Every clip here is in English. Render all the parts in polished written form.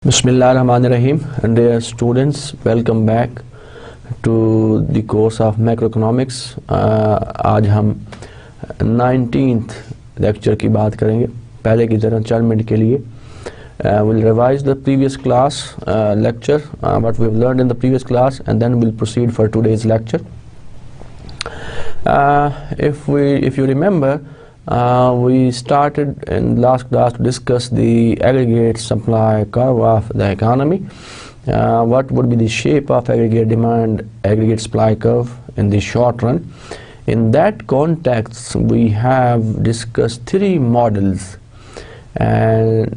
Bismillahirrahmanirrahim. And dear students, welcome back to the course of Macroeconomics. आज हम 19th lecture की बात करेंगे. पहले की तरह 4 मिनट के लिए. We'll revise the previous class lecture, what we've learned in the previous class, and then we'll proceed for today's lecture. If you remember, we started in last class to discuss the aggregate supply curve of the economy. What would be the shape of aggregate demand, aggregate supply curve in the short run? In that context, we have discussed 3 models and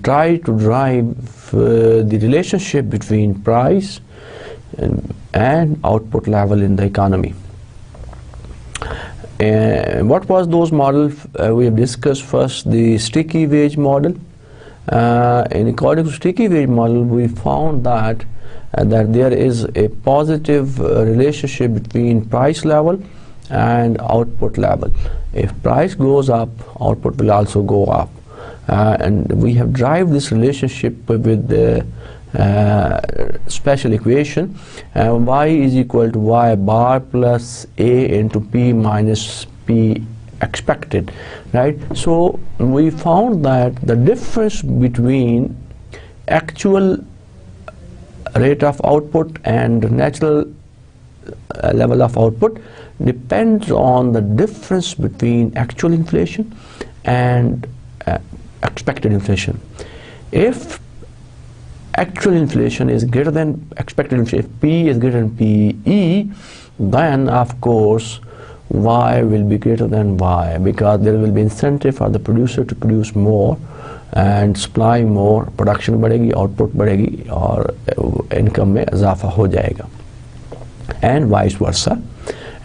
try to drive the relationship between price and output level in the economy. What was those models? We have discussed first the sticky wage model. And according to sticky wage model, we found that there is a positive relationship between price level and output level. If price goes up, output will also go up. And we have derived this relationship with the special equation, y is equal to y bar plus a into p minus p expected, right? So we found that the difference between actual rate of output and natural level of output depends on the difference between actual inflation and expected inflation. If actual inflation is greater than expected inflation, if P is greater than PE, then of course Y will be greater than Y, because there will be incentive for the producer to produce more and supply more, production बढ़ेगी, output बढ़ेगी और income में इजाफा हो जाएगा, and vice versa.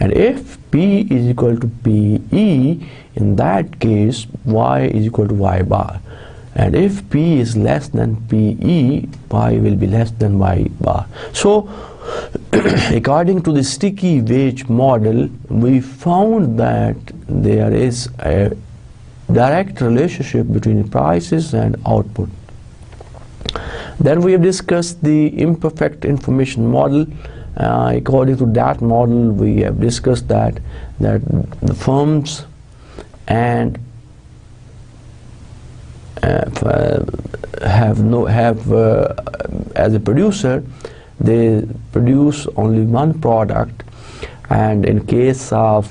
And if P is equal to PE, in that case Y is equal to Y bar. And if P is less than PE, Y will be less than Y bar. So according to the sticky wage model, we found that there is a direct relationship between prices and output. Then we have discussed the imperfect information model. According to that model, we have discussed that the firms and as a producer, they produce only one product, and in case of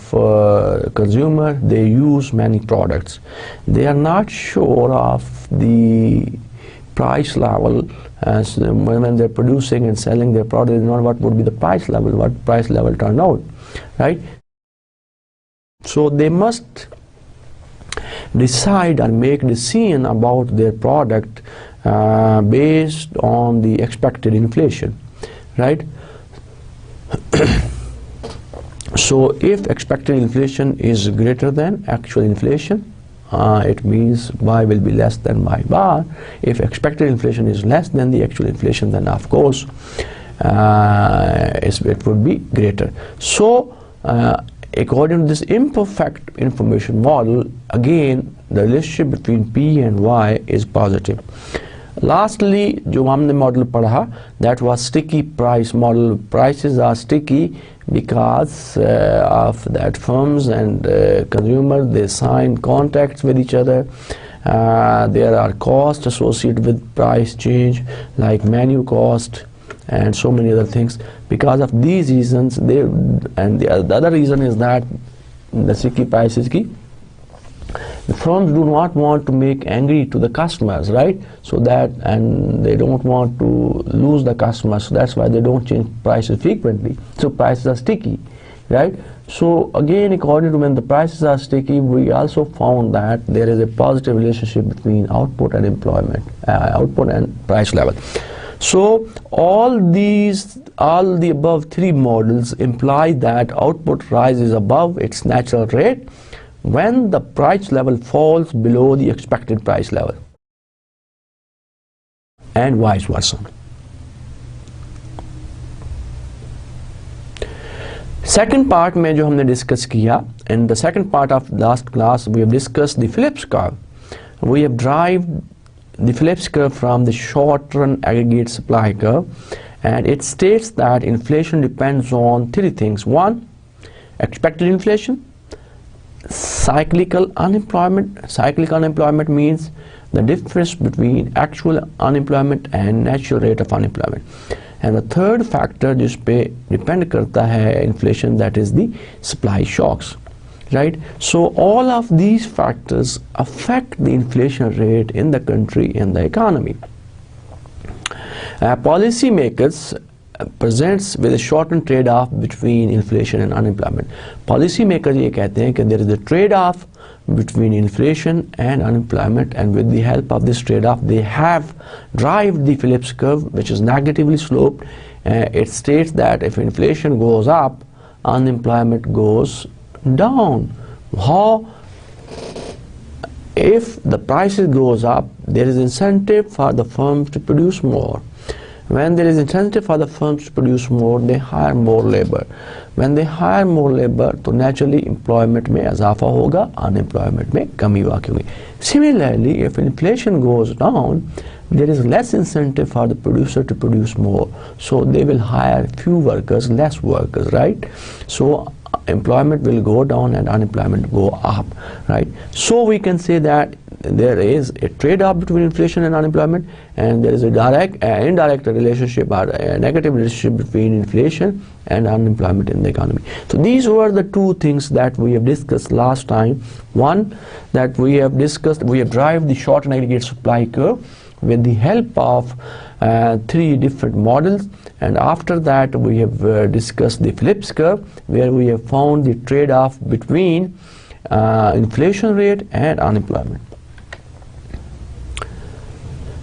consumer, they use many products. They are not sure of the price level as when they're producing and selling their product. They don't know what would be the price level, what price level turned out, right? So they must decide or make decision about their product based on the expected inflation, right? So if expected inflation is greater than actual inflation, it means Y will be less than Y bar. If expected inflation is less than the actual inflation, then of course it would be greater. So according to this imperfect information model, again the relationship between P and Y is positive. Lastly, जो हमने model पढ़ा, that was sticky price model. Prices are sticky because of that firms and consumers, they sign contracts with each other. There are costs associated with price change, like menu cost and so many other things. Because of these reasons, the other reason is that the sticky prices की, the firms do not want to make angry to the customers, right? So that, and they don't want to lose the customers, so that's why they don't change prices frequently. So prices are sticky, right? So again, according to when the prices are sticky, we also found that there is a positive relationship between output and employment, output and price level. So all the above 3 models imply that output rises above its natural rate when the price level falls below the expected price level, and vice versa. Second part में जो हमने discuss किया, in the second part of last class we have discussed the Phillips curve. We have derived the Phillips curve from the short-run aggregate supply curve, and it states that inflation depends on three things. One, expected inflation. Cyclical unemployment. Cyclical unemployment means the difference between actual unemployment and natural rate of unemployment. And the third factor जिस पे depend करता है inflation, that is the supply shocks, right? So all of these factors affect the inflation rate in the country and the economy. Policymakers presents with a shortened trade-off between inflation and unemployment. Policymakers ये कहते हैं कि there is a trade-off between inflation and unemployment, and with the help of this trade-off they have derived the Phillips curve, which is negatively sloped. It states that if inflation goes up, unemployment goes down. How? If the prices goes up, there is incentive for the firms to produce more. When there is incentive for the firms to produce more, they hire more labor. When they hire more labor, तो naturally employment में इजाफा होगा, unemployment में कमी वाक़ई होगी. Similarly, if inflation goes down, there is less incentive for the producer to produce more. So they will hire few workers, less workers, right? So employment will go down and unemployment go up, right? So we can say that there is a trade-off between inflation and unemployment, and there is a direct and indirect relationship or a negative relationship between inflation and unemployment in the economy. So these were the two things that we have discussed last time. One, that we have derived the short and aggregate supply curve with the help of three different models, and after that we have discussed the Phillips curve, where we have found the trade-off between inflation rate and unemployment.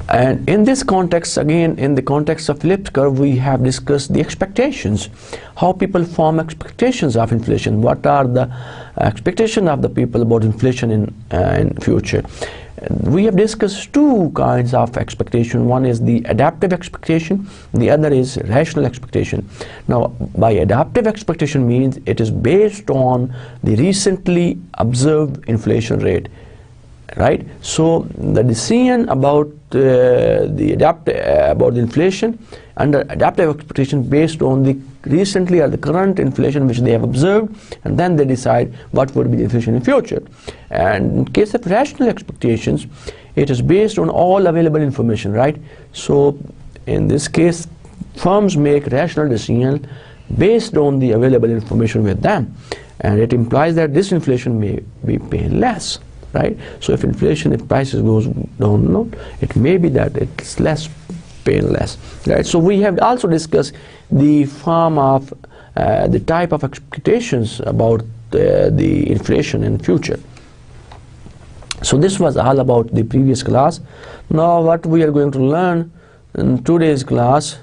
And in this context, again, in the context of Phillips curve, we have discussed the expectations, how people form expectations of inflation, what are the expectations of the people about inflation in future. We have discussed two kinds of expectation. One is the adaptive expectation, the other is rational expectation. Now, by adaptive expectation means it is based on the recently observed inflation rate, right? So the decision about about the inflation under adaptive expectation based on the recently or the current inflation which they have observed, and then they decide what would be the inflation in future. And in case of rational expectations, it is based on all available information, right? So in this case, firms make rational decisions based on the available information with them, and it implies that this inflation may be paying less, right? So if inflation, if prices goes down, no, it may be that it's less, paying less, right? So we have also discussed the form of the type of expectations about the inflation in future. So this was all about the previous class. Now what we are going to learn in today's class,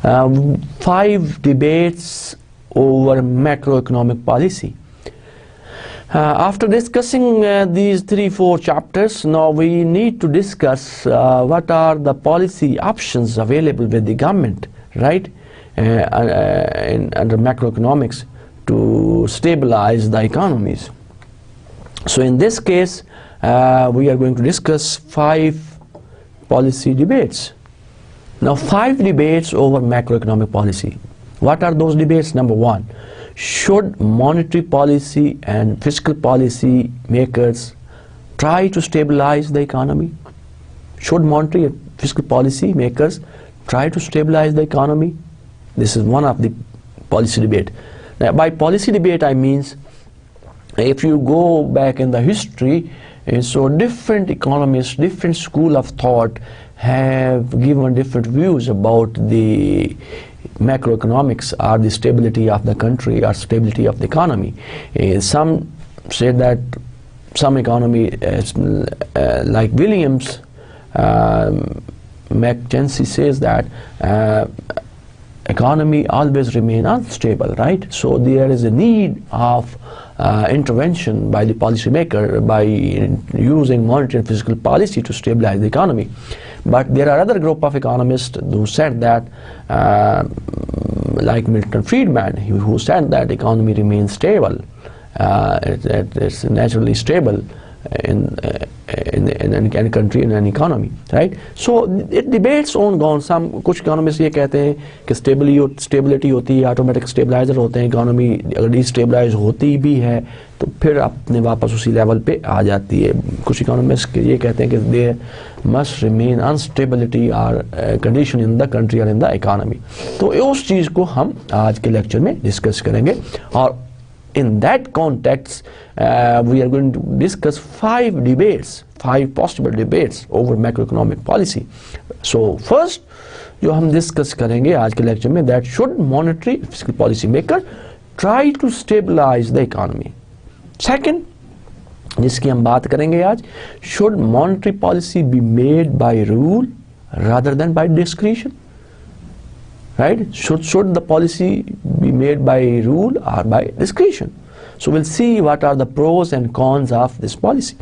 5 debates over macroeconomic policy. After discussing these 3-4 chapters, now we need to discuss what are the policy options available with the government, right, under macroeconomics to stabilize the economies. So in this case, we are going to discuss 5 policy debates. Now 5 debates over macroeconomic policy. What are those debates? Number 1, should monetary policy and fiscal policy makers try to stabilize the economy? Should monetary and fiscal policy makers try to stabilize the economy? This is one of the policy debate. Now, by policy debate I means, if you go back in the history, so different economists, different school of thought have given different views about the macroeconomics or the stability of the country or stability of the economy. Some say that some economy, like Williams, McKenzie says that economy always remain unstable, right? So there is a need of intervention by the policymaker by using monetary and fiscal policy to stabilize the economy. But there are other group of economists who said that, like Milton Friedman, who said that economy remains stable. It's naturally stable in any country, in any economy, right? So it debates on some. कुछ economists ये कहते हैं कि stability होती है, automatic stabilizer होते हैं, economy अगर destabilize होती भी है तो फिर अपने वापस उसी level पे आ जाती है. कुछ economists ये कहते हैं कि there must remain instability or condition in the country or in the economy. तो उस चीज़ को हम आज के lecture में discuss करेंगे. और in that context, we are going to discuss five possible debates over macroeconomic policy. So first, जो हम discuss करेंगे आज के lecture में, that should monetary fiscal policy maker try to stabilize the economy. Second, जिसकी हम बात करेंगे आज, should monetary policy be made by rule rather than by discretion? Right? Should the policy be made by rule or by discretion? So we'll see what are the pros and cons of this policy.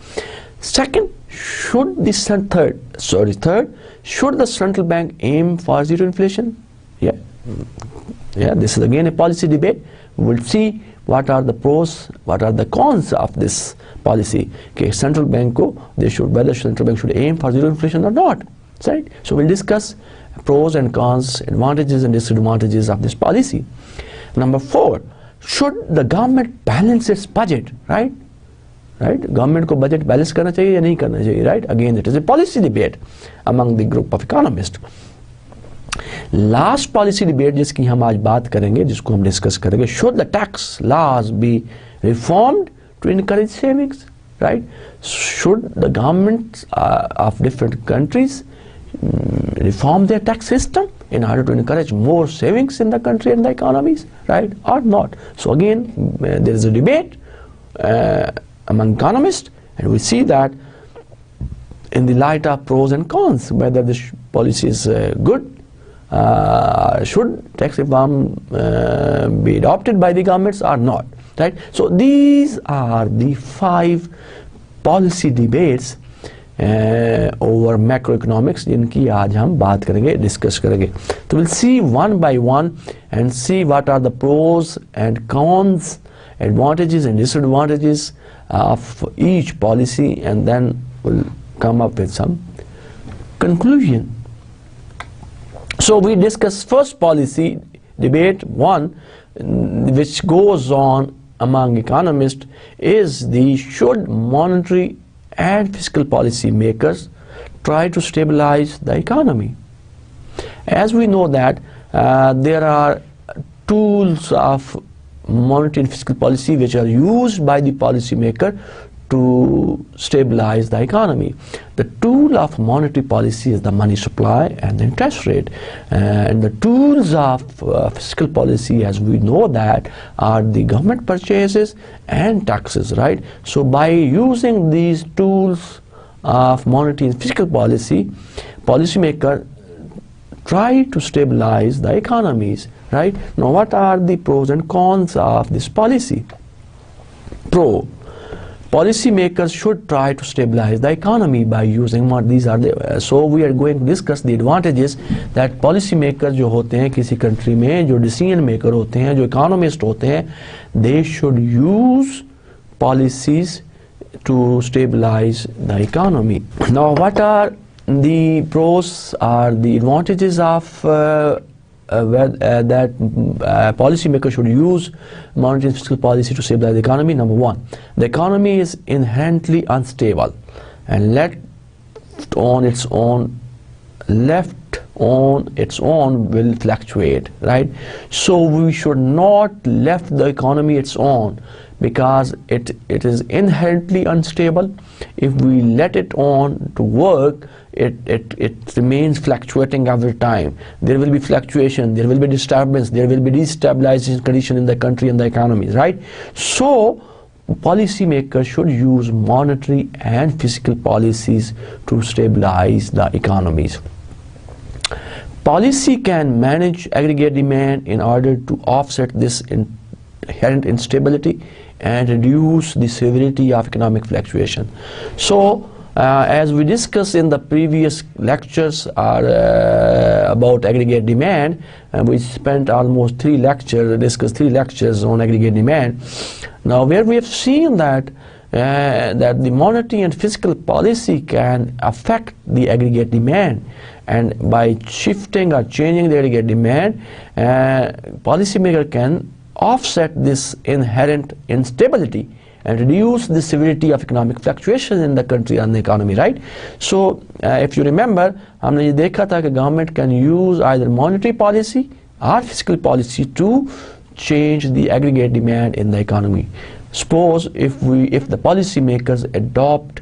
Second, third, should the central bank aim for zero inflation? Yeah, this is again a policy debate. We'll see what are the pros, what are the cons of this policy. Okay, central bank whether central bank should aim for zero inflation or not. Right? So we'll discuss pros and cons, advantages and disadvantages of this policy. Number 4, should the government balance its budget? Right? Government को budget balance करना चाहिए या नहीं करना चाहिए? Right? Again, it is a policy debate among the group of economists. Last policy debate जिसकी हम आज बात करेंगे, जिसको हम discuss करेंगे, should the tax laws be reformed to encourage savings? Right? Should the governments of different countries reform their tax system in order to encourage more savings in the country and the economies, right, or not? So again, there is a debate among economists, and we see that in the light of pros and cons, whether this policy is good, should tax reform be adopted by the governments or not, right? So these are the 5 policy debates over macroeconomics जिनकी आज हम बात करेंगे, discuss करेंगे. तो we'll see one by one and see what are the pros and cons, advantages and disadvantages of each policy, and then we'll come up with some conclusion. So we discuss first policy debate 1, which goes on among economists, is the should monetary and fiscal policy makers try to stabilize the economy. As we know that there are tools of monetary and fiscal policy which are used by the policy maker to stabilize the economy. The tool of monetary policy is the money supply and the interest rate, and the tools of fiscal policy, as we know that, are the government purchases and taxes, right? So by using these tools of monetary and fiscal policy, policymaker try to stabilize the economies, right? Now what are the pros and cons of this policy? Pro: policymakers should try to stabilize the economy by using what these are the so we are going to discuss the advantages that policymakers जो होते हैं किसी country में, जो decision maker होते हैं, जो economist होते हैं, they should use policies to stabilize the economy. Now what are the pros or the advantages of that policymakers should use monetary and fiscal policy to stabilize the economy? Number 1, the economy is inherently unstable and left on its own will fluctuate, right? So we should not left the economy its own, because it is inherently unstable. If we let it on to work, it remains fluctuating every time. There will be fluctuation, there will be disturbance, there will be destabilizing condition in the country and the economy, right? So policymakers should use monetary and fiscal policies to stabilize the economies. Policy can manage aggregate demand in order to offset this inherent instability and reduce the severity of economic fluctuation. So, as we discussed in the previous lectures about aggregate demand, and we spent almost discussed three lectures on aggregate demand. Now, where we have seen that that the monetary and fiscal policy can affect the aggregate demand, and by shifting or changing the aggregate demand, policymaker can offset this inherent instability and reduce the severity of economic fluctuation in the country and the economy, right? So, if you remember, हमने ये देखा था कि government can use either monetary policy or fiscal policy to change the aggregate demand in the economy. Suppose if the policymakers adopt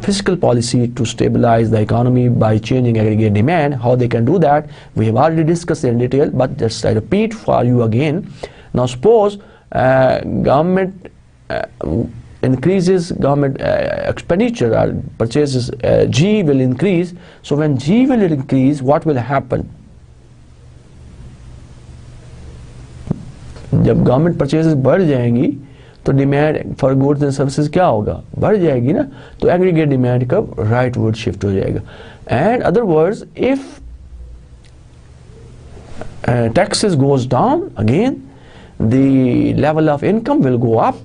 fiscal policy to stabilize the economy by changing aggregate demand, how they can do that, we have already discussed in detail, but just I repeat for you again. Now suppose government increases government expenditure or purchases, G will increase. So when G will increase, what will happen? जब government purchases बढ़ जाएंगी तो demand for goods and services क्या होगा, बढ़ जाएगी ना, तो एग्रीगेट डिमांड का राइटवर्ड शिफ्ट हो जाएगा. And other words, if taxes goes down, again the level of income will go up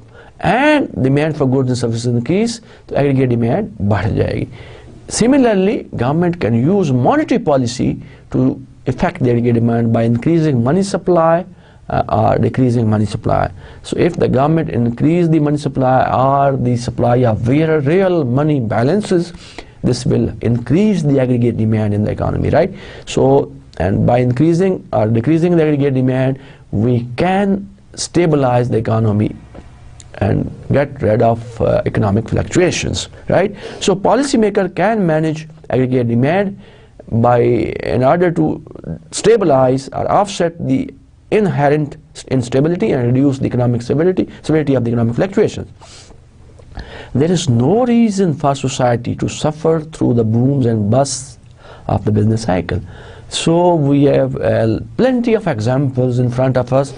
and demand for goods and services increase, तो aggregate demand बढ़ जाएगी. Similarly, government can use monetary policy to affect the aggregate demand by increasing money supply or decreasing money supply. So if the government increase the money supply or the supply of real money balances, this will increase the aggregate demand in the economy, right? So, and by increasing or decreasing the aggregate demand, we can stabilize the economy and get rid of economic fluctuations, right? So policymaker can manage aggregate demand in order to stabilize or offset the inherent instability and reduce the economic severity of the economic fluctuations. There is no reason for society to suffer through the booms and busts of the business cycle. So we have plenty of examples in front of us.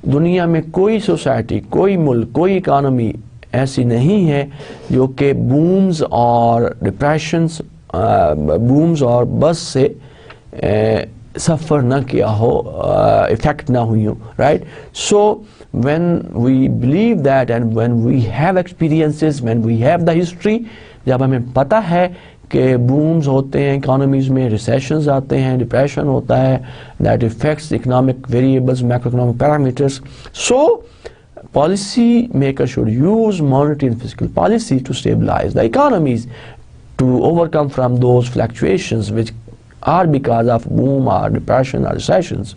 दुनिया में कोई society, कोई मुल्क, कोई economy ऐसी नहीं है जो कि बूम्स और डिप्रेशंस, बूम्स और बस्ट से suffer na kiya ho, effect na hui ho, right? So when we believe that and when we have experiences, when we have the history, जब हमें पता है कि booms होते हैं economies में, recessions आते हैं, depression होता है, that affects economic variables, macroeconomic parameters. So policy makers should use monetary and fiscal policy to stabilize the economies, to overcome from those fluctuations which are because of boom or depression or recessions.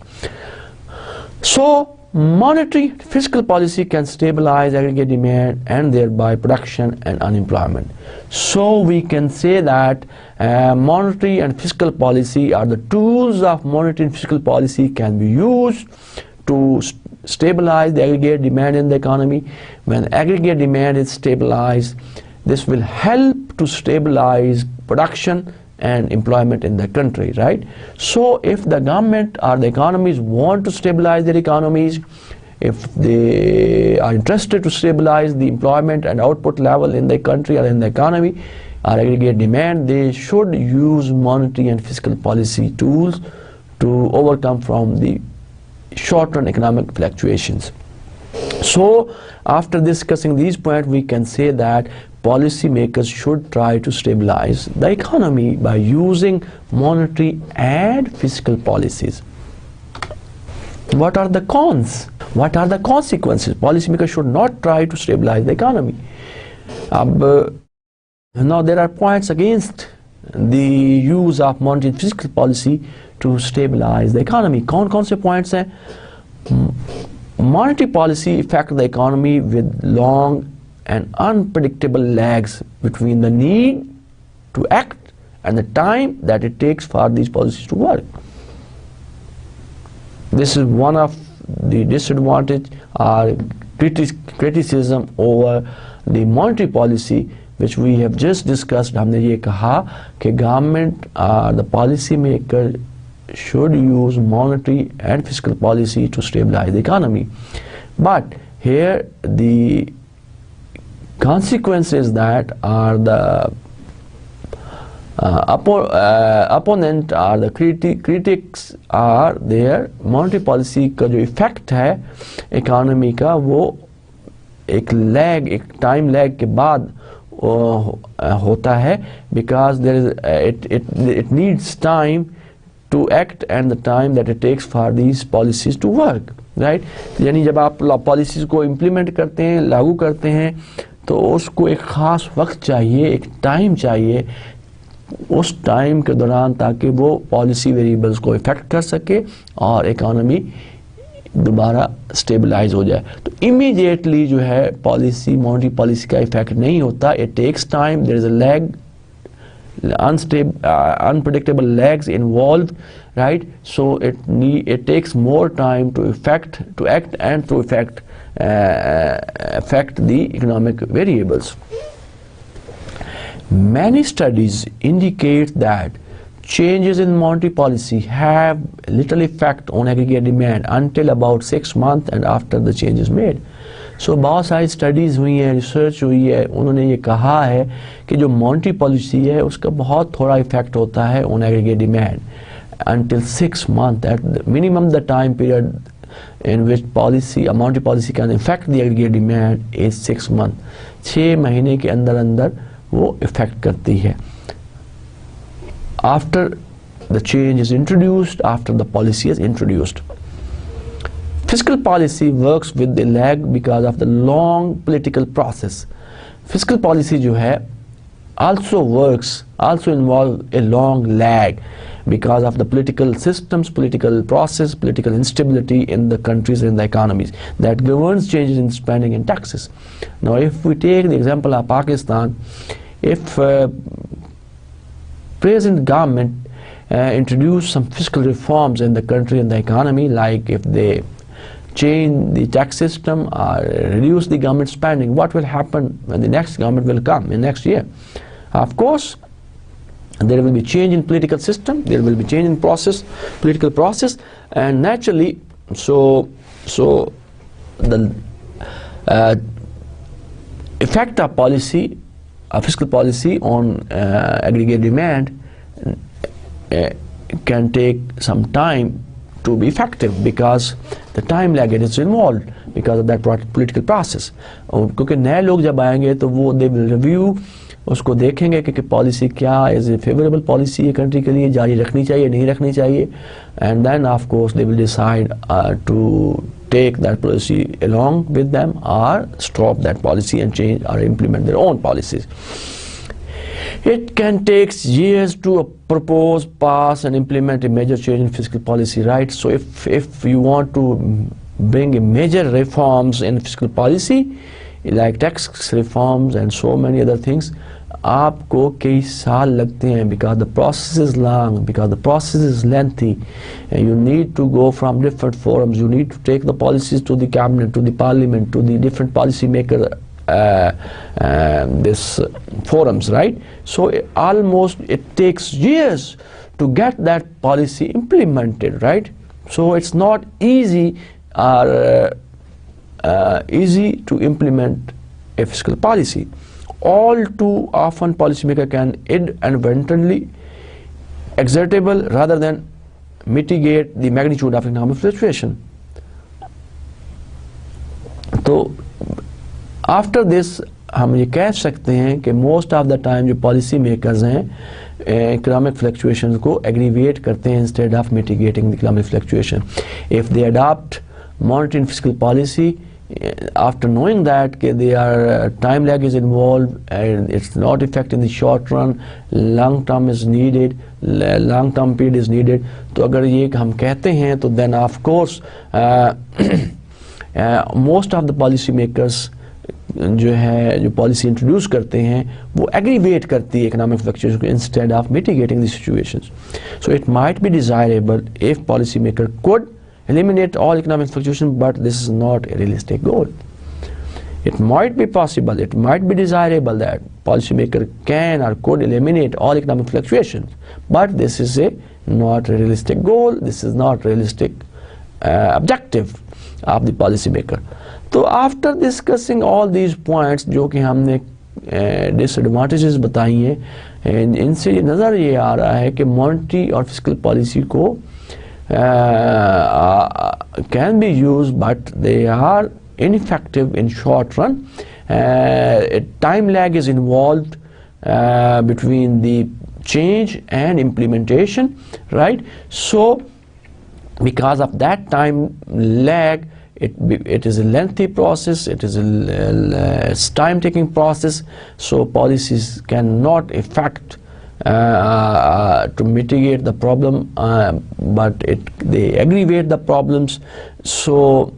So monetary fiscal policy can stabilize aggregate demand and thereby production and unemployment. So we can say that monetary and fiscal policy are the tools of monetary and fiscal policy can be used to stabilize the aggregate demand in the economy. When aggregate demand is stabilized, this will help to stabilize production and employment in the country, right? So if the government or the economies want to stabilize their economies, if they are interested to stabilize the employment and output level in the country or in the economy or aggregate demand, they should use monetary and fiscal policy tools to overcome from the short-term economic fluctuations. So after discussing these points, we can say that policymakers should try to stabilize the economy by using monetary and fiscal policies. What are the cons? What are the consequences? Policymakers should not try to stabilize the economy. Now there are points against the use of monetary and fiscal policy to stabilize the economy. कौन से points हैं? Monetary policy affects the economy with long and unpredictable lags between the need to act and the time that it takes for these policies to work. This is one of the disadvantage or criticism over the monetary policy which we have just discussed. हमने ये कहा कि government, the policy maker should use monetary and fiscal policy to stabilize the economy. But here the consequences that are the opponent or the critics are there, monetary policy का जो effect है economy का वो एक time lag के बाद होता है, because there is it needs time to act and the time that it takes for these policies to work, right? यानी जब आप policies को implement करते हैं, लागू करते हैं, तो उसको एक ख़ास वक्त चाहिए, एक टाइम चाहिए उस टाइम के दौरान, ताकि वो पॉलिसी वेरिएबल्स को इफेक्ट कर सके और इकोनॉमी दोबारा स्टेबलाइज हो जाए. तो इमीडिएटली जो है पॉलिसी, मॉनेटरी पॉलिसी का इफेक्ट नहीं होता. It takes time, there is a lag, unpredictable lags involved, right? So it takes more time to act and to affect the economic variables. Many studies indicate that changes in monetary policy have little effect on aggregate demand until about 6 months and after the change is made. So बहुत सारी studies हुई हैं, research हुई है, उन्होंने ये कहा है कि जो मॉनेटरी पॉलिसी है उसका बहुत थोड़ा इफेक्ट होता है on aggregate demand until 6 months. At the minimum the time period in which policy, monetary policy can affect the aggregate demand is 6 months. 6 महीने के अंदर अंदर वो इफेक्ट करती है. After the change is introduced, after the policy is introduced. Fiscal policy works with the lag because of the long political process. Fiscal policy जो है also involve a long lag because of the political systems, political process, political instability in the countries and the economies that governs changes in spending and taxes. Now if we take the example of Pakistan, if present government introduce some fiscal reforms in the country and the economy, like if they change the tax system or reduce the government spending, what will happen when the next government will come in next year? Of course, there will be change in political system, there will be change in political process, and naturally, so the effect of policy, fiscal policy on aggregate demand can take some time to be effective because the time lag is involved because of that political process. क्योंकि नए लोग जब आएंगे तो वो they will review, उसको देखेंगे कि पॉलिसी क्या is a favorable policy country के लिए, जारी रखनी चाहिए नहीं रखनी चाहिए, and then of course they will decide to take that policy along with them or stop that policy and change or implement their own policies. It can take years to propose, pass and implement a major change in fiscal policy, right? So if you want to bring a major reforms in fiscal policy like tax reforms and so many other things, आपको कई साल लगते हैं because the process is long, because the process is lengthy, and you need to go from different forums, you need to take the policies to the cabinet, to the parliament, to the different policy maker this forums, right? So almost it takes years to get that policy implemented, right? So it's not easy easy to implement a fiscal policy. All too often policymaker can inadvertently exertable rather than mitigate the magnitude of economic fluctuation. So after this हम ये कह सकते हैं कि most of the time जो policy makers हैं economic fluctuations को aggravate करते हैं instead of mitigating the economic fluctuation. If they adopt monetary and fiscal policy after knowing that their time lag is involved and it's not effect in the short run, long term is needed, long term period is needed, तो अगर ये हम कहते हैं तो then of course most of the policy makers जो policy introduce करते हैं वो aggravate करती है economic fluctuations instead of mitigating the situations. So it might be desirable if policy maker could eliminate all economic fluctuation, but this is not a realistic goal. It might be possible, it might be desirable that policymaker can or could eliminate all economic fluctuations, but this is not a realistic goal, this is not realistic objective of the policymaker. So after discussing all these points जो कि हमने disadvantages बताई हैं, इनसे नज़र ये आ रहा है कि monetary और fiscal policy को can be used, but they are ineffective in short run. A time lag is involved between the change and implementation, right? So because of that time lag, it is a lengthy process, it is a time-taking process, so policies cannot affect to mitigate the problem, but they aggravate the problems. So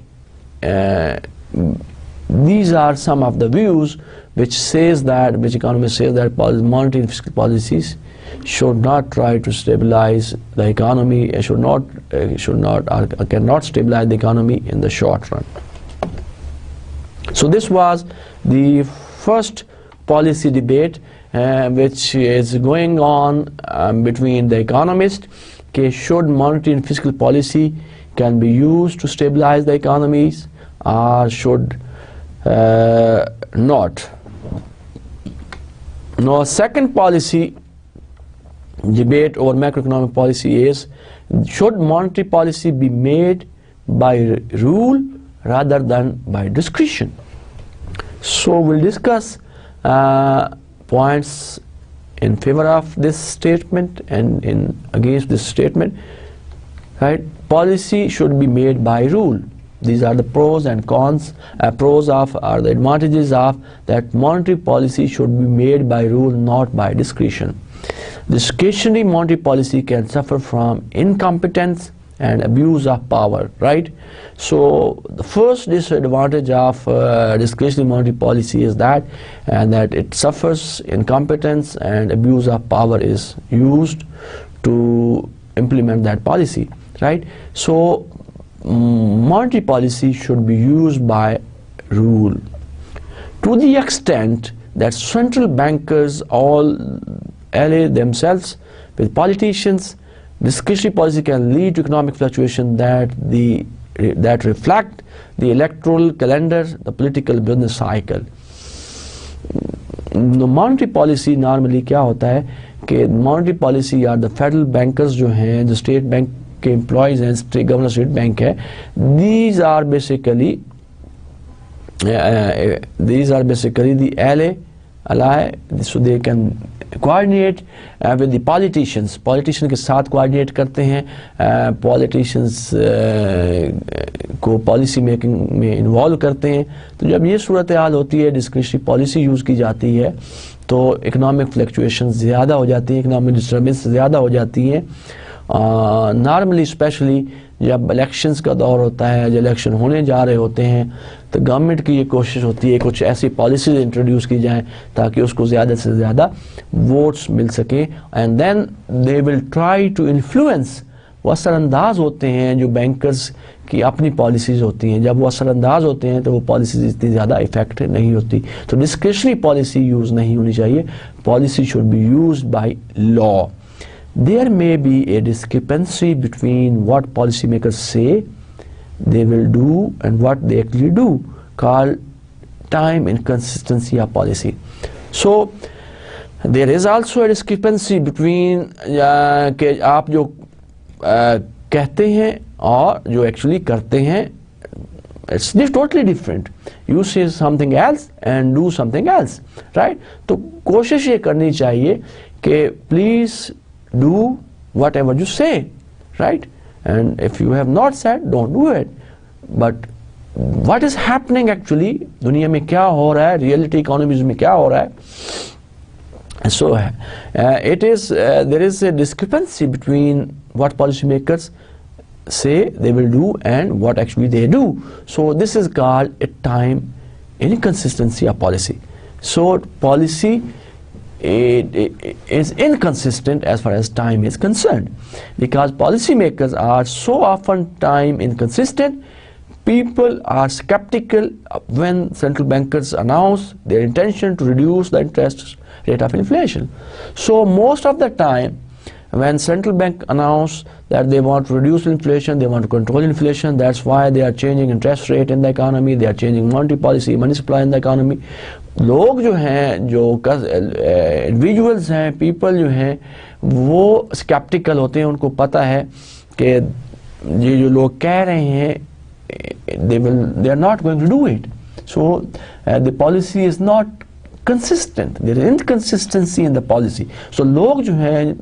these are some of the views which economists say that monetary and fiscal policies should not try to stabilize the economy, should not or cannot stabilize the economy in the short run. So this was the first policy debate which is going on between the economists. Should monetary and fiscal policy can be used to stabilize the economies or should not? Now, second policy debate over macroeconomic policy is, should monetary policy be made by rule rather than by discretion? So we'll discuss points in favor of this statement and against this statement. Right? Policy should be made by rule. These are the pros and cons. Pros are the advantages of that monetary policy should be made by rule, not by discretion. Discretionary monetary policy can suffer from incompetence and abuse of power, right? So the first disadvantage of discretionary monetary policy is that it suffers incompetence and abuse of power is used to implement that policy, right? So monetary policy should be used by rule. To the extent that central bankers all ally themselves with politicians, discretionary policy can lead to economic fluctuation that reflect the electoral calendar, the political business cycle. The monetary policy normally क्या होता है कि monetary policy या the federal bankers जो हैं, जो state bank के employees हैं, governor state bank है, these are basically the ally, so they can coordinate with the politicians के साथ coordinate करते हैं, politicians को policy making में involve करते हैं. तो जब ये सूरत हाल होती है, discretionary policy यूज़ की जाती है, तो economic fluctuations ज़्यादा हो जाती हैं, economic disturbance ज़्यादा हो जाती हैं. Normally especially जब इलेक्शंस का दौर होता है, जब इलेक्शन होने जा रहे होते हैं, तो गवर्नमेंट की ये कोशिश होती है कुछ ऐसी पॉलिसीज इंट्रोड्यूस की जाएं ताकि उसको ज़्यादा से ज़्यादा वोट्स मिल सके, and then they will try to influence. वो असरअंदाज होते हैं जो बैंकर्स की अपनी पॉलिसीज़ होती हैं, जब वो असरअंदाज होते हैं तो वो पॉलिसीज़ इतनी ज़्यादा इफेक्ट नहीं होती. तो डिस्क्रिशनरी पॉलिसी यूज़ नहीं होनी चाहिए. Policy should be used by law. There may be a discrepancy between what policymakers say they will do and what they actually do, called time inconsistency of policy. So there is also a discrepancy between कि आप जो कहते हैं और जो actually करते हैं. It's totally different. You say something else and do something else, right? तो कोशिश ये करनी चाहिए कि please do whatever you say, right? And if you have not said, don't do it. But what is happening actually, दुनिया में क्या हो रहा है, reality economies में क्या हो रहा है? So there is a discrepancy between what policymakers say they will do and what actually they do. So this is called a time inconsistency of policy. So policy it is inconsistent as far as time is concerned, because policymakers are so often time inconsistent. people are skeptical when central bankers announce their intention to reduce the interest rate of inflation. So most of the time, when central bank announce that they want to reduce inflation, they want to control inflation, that's why they are changing interest rate in the economy, they are changing monetary policy, money supply in the economy. लोग जो हैं, जो individuals हैं, people जो हैं, वो skeptical होते हैं, उनको पता है कि ये जो लोग कह रहे हैं, they are not going to do it. So the policy is not consistent. There is inconsistency in the policy. So लोग जो हैं,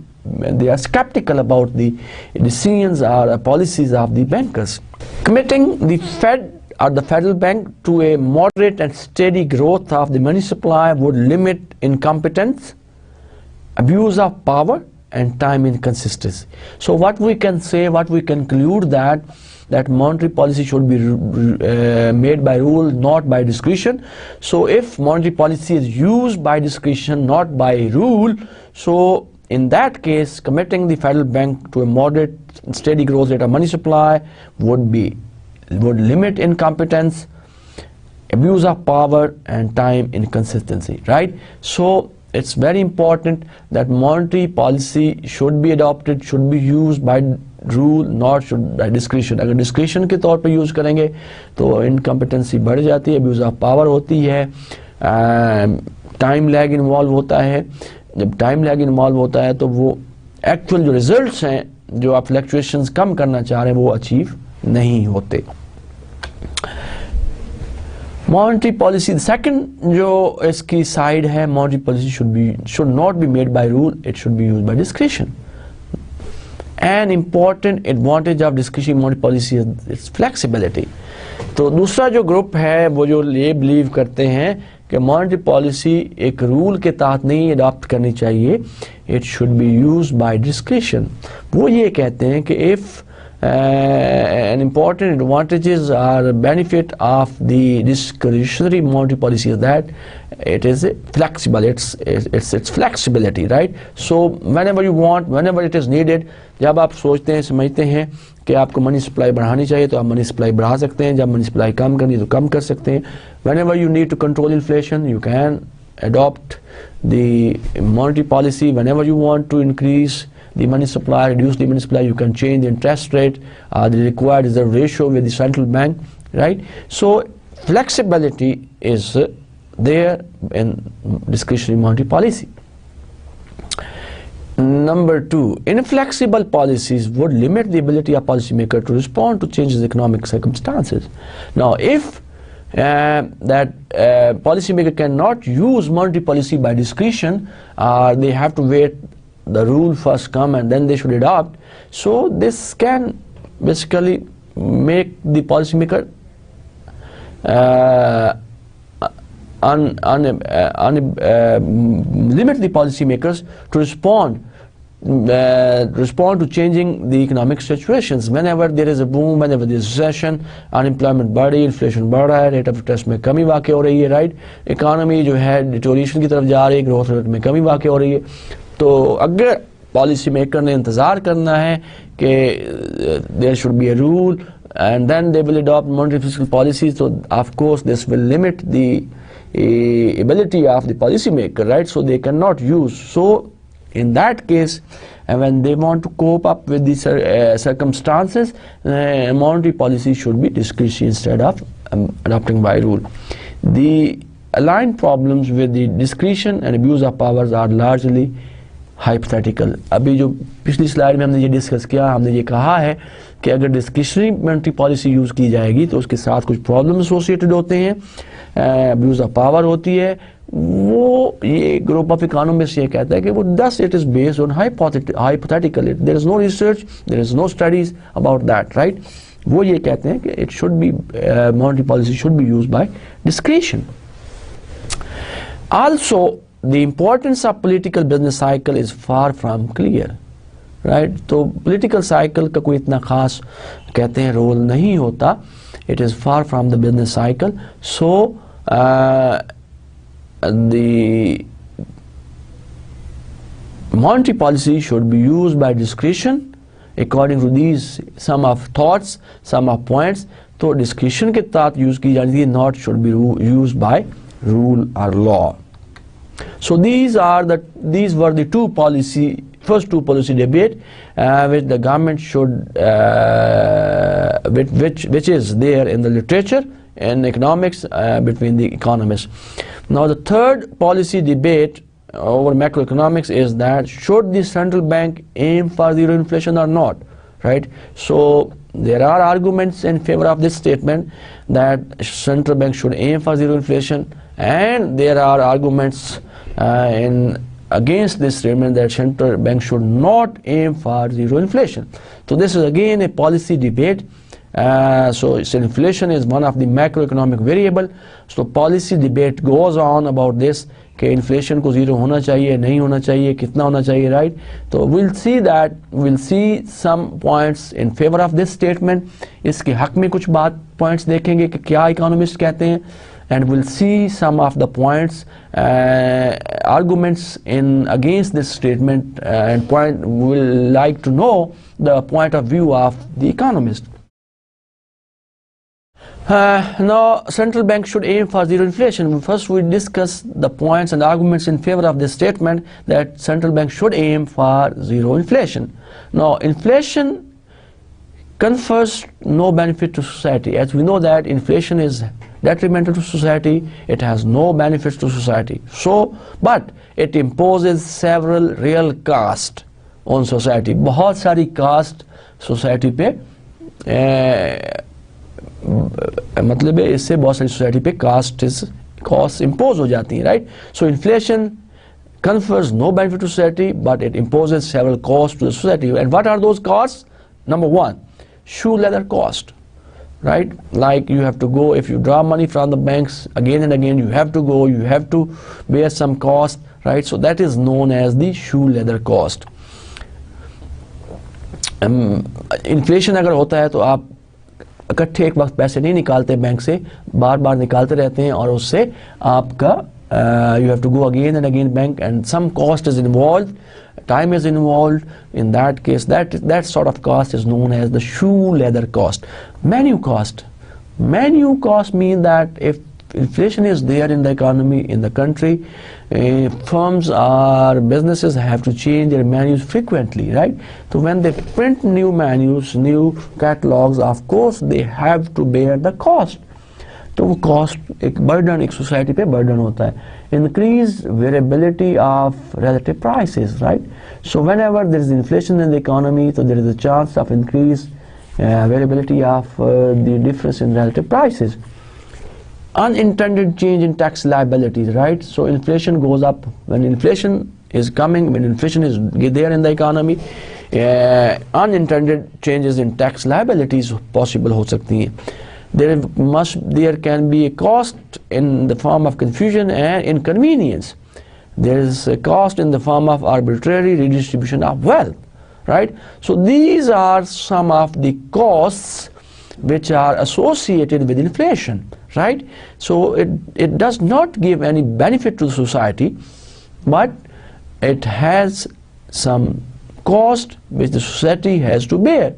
they are skeptical about the decisions or policies of the bankers. Committing the Fed or the federal bank to a moderate and steady growth of the money supply would limit incompetence, abuse of power, and time inconsistency. So what we can say, what we conclude, that monetary policy should be made by rule, not by discretion. So if monetary policy is used by discretion, not by rule, so in that case, committing the federal bank to a moderate and steady growth rate of money supply would limit incompetence, abuse of power, and time inconsistency, right? So it's very important that monetary policy should be adopted, should be used by rule, not should by discretion. अगर discretion के तौर पे use करेंगे तो incompetency बढ़ जाती है, abuse of power होती है, time lag involve होता है. जब time lag involve होता है तो वो actual जो results हैं, जो आप fluctuations कम करना चाह रहे हैं, वो achieve नहीं होते. Monetary policy, the second जो इसकी side है, monetary policy should not be made by rule, it should be used by discretion. An important advantage of discretionary monetary policy is its flexibility. तो दूसरा जो ग्रुप है वो जो ये बिलीव करते हैं कि मॉनेटरी पॉलिसी एक रूल के तहत नहीं अडॉप्ट करनी चाहिए, it should be used by discretion. वो ये कहते हैं कि if an important advantages or benefit of the discretionary monetary policy is that it is flexible, it's flexibility, right? So whenever you want, whenever it is needed, जब आप सोचते हैं, समझते हैं कि आपको मनी सप्लाई बढ़ानी चाहिए तो आप मनी सप्लाई बढ़ा सकते हैं, जब मनी सप्लाई कम करनी है तो कम कर सकते हैं. Whenever you need to control inflation, you can adopt the monetary policy. Whenever you want to increase the money supply, reduce the money supply, you can change the interest rate, the required reserve ratio with the central bank, right? So flexibility is there in discretionary monetary policy. Number two, inflexible policies would limit the ability of policymakers to respond to changes in economic circumstances. Now, if policymaker cannot use monetary policy by discretion, they have to wait the rule first come and then they should adopt. So this can basically make the policymaker limit the policymakers to respond to changing the economic situations. Whenever there is a boom, whenever there is recession, unemployment बढ़ रही है, inflation बढ़ रहा है, rate of interest में कमी वाक़ई हो रही है, right? Economy जो है deterioration की तरफ जा रही है, growth rate में कमी वाक़ई हो रही है. तो अगर पॉलिसी मेकर ने इंतज़ार करना है कि there should be a rule and then they will adopt monetary fiscal policies, so of course this will limit the ability of the policy maker, right? So they cannot use. So in that case, when they want to cope up with the circumstances, monetary policy should be discretionary instead of adopting by rule. The aligned problems with the discretion and abuse of powers are largely hypothetical. अभी जो पिछली slide में हमने ये discuss किया, हमने ये कहा है कि अगर डिस्क्रिशनरी मॉनेटरी पॉलिसी यूज़ की जाएगी तो उसके साथ कुछ प्रॉब्लम एसोसिएटेड होते हैं, अब्यूज़ ऑफ पावर होती है. वो ये ग्रुप ऑफ इकोनॉमिस्ट ये कहता है कि वो दस it is based on hypothetical, there is no research, there is no studies about that, right. वो ये कहते हैं कि it should be monetary policy should be used by discretion. Also the importance of political business cycle is far from clear, right? तो political cycle का कोई इतना खास कहते हैं रोल नहीं होता. It is far from the business cycle. So the monetary policy should be used by discretion according to these some of thoughts, some of points. तो डिस्क्रिशन के तहत यूज की जानी थी, not should be used by rule और law. So these were the first two policy debate which the government should which is there in the literature and economics between the economists. Now the third policy debate over macroeconomics is that should the central bank aim for zero inflation or not, right? So there are arguments in favor of this statement that central bank should aim for zero inflation, and there are arguments against this statement that central bank should not aim for zero inflation. So this is again a policy debate. So inflation is one of the macroeconomic variable. So policy debate goes on about this कि inflation को zero होना चाहिए, नहीं होना चाहिए, कितना होना चाहिए, right? So we'll see some points in favor of this statement. इसके हक में कुछ points देखेंगे कि क्या economists कहते हैं, and we'll see some of the points arguments against this statement, and we'll like to know the point of view of the economist. Now central bank should aim for zero inflation. First we discuss the points and arguments in favor of this statement that central bank should aim for zero inflation. Now inflation confers no benefit to society. As we know that inflation is detrimental to society, it has no benefits to society. So, but it imposes several real costs on society. बहुत सारी cost society पे मतलब है इससे बहुत सारी society पे costs impose हो जाती हैं, right? So inflation confers no benefit to society, but it imposes several costs to the society. And what are those costs? Number one, shoe leather cost, right? Like you have to go, if you draw money from the banks again and again, you have to go, you have to bear some cost, right? So that is known as the shoe leather cost. Inflation अगर होता है तो आप इकट्ठे एक वक्त पैसे नहीं निकालते बैंक से, बार बार निकालते रहते हैं और उससे आपका you have to go again and again bank, and some cost is involved, time is involved. In that case, that sort of cost is known as the shoe leather cost. Menu cost mean that if inflation is there in the economy, in the country, firms or businesses have to change their menus frequently, right? So when they print new menus, new catalogs, of course they have to bear the cost. तो वो cost एक burden, एक society पे burden होता है. Increased variability of relative prices, right? So whenever there is inflation in the economy, so there is a chance of increased variability of the difference in relative prices. Unintended change in tax liabilities, right? So inflation goes up when inflation is coming, when inflation is there in the economy. Unintended changes in tax liabilities possible हो सकती हैं. There can be a cost in the form of confusion and inconvenience. There is a cost in the form of arbitrary redistribution of wealth, right? So these are some of the costs which are associated with inflation, right? So it does not give any benefit to society, but it has some cost which the society has to bear,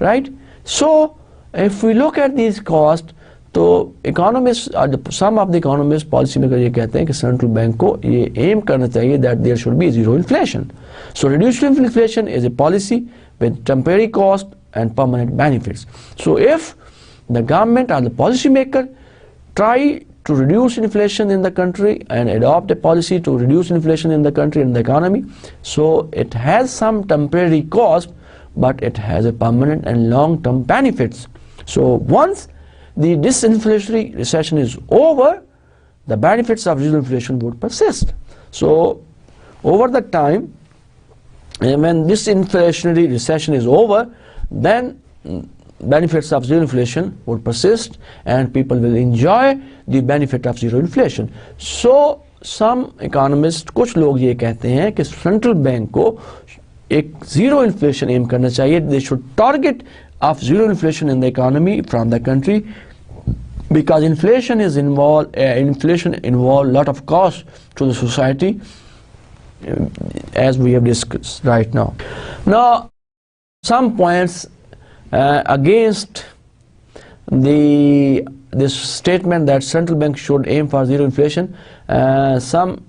right? So if we look at these costs, तो economists, some of the economists, policymakers ये कहते हैं कि central bank को ये aim करना चाहिए that there should be zero inflation. So reduced inflation is a policy with temporary cost and permanent benefits. So if the government or the policymaker try to reduce inflation in the country and adopt a policy to reduce inflation in the country and the economy, so it has some temporary cost, but it has a permanent and long-term benefits. So once the disinflationary recession is over, the benefits of zero inflation would persist. So over the time, when this inflationary recession is over, then benefits of zero inflation would persist and people will enjoy the benefit of zero inflation. So some economists, कुछ लोग ये कहते हैं कि central bank को एक zero inflation aim करना चाहिए. They should target of zero inflation in the economy from the country, because inflation involve lot of cost to the society, as we have discussed right now. Now some points against this statement that central bank should aim for zero inflation, some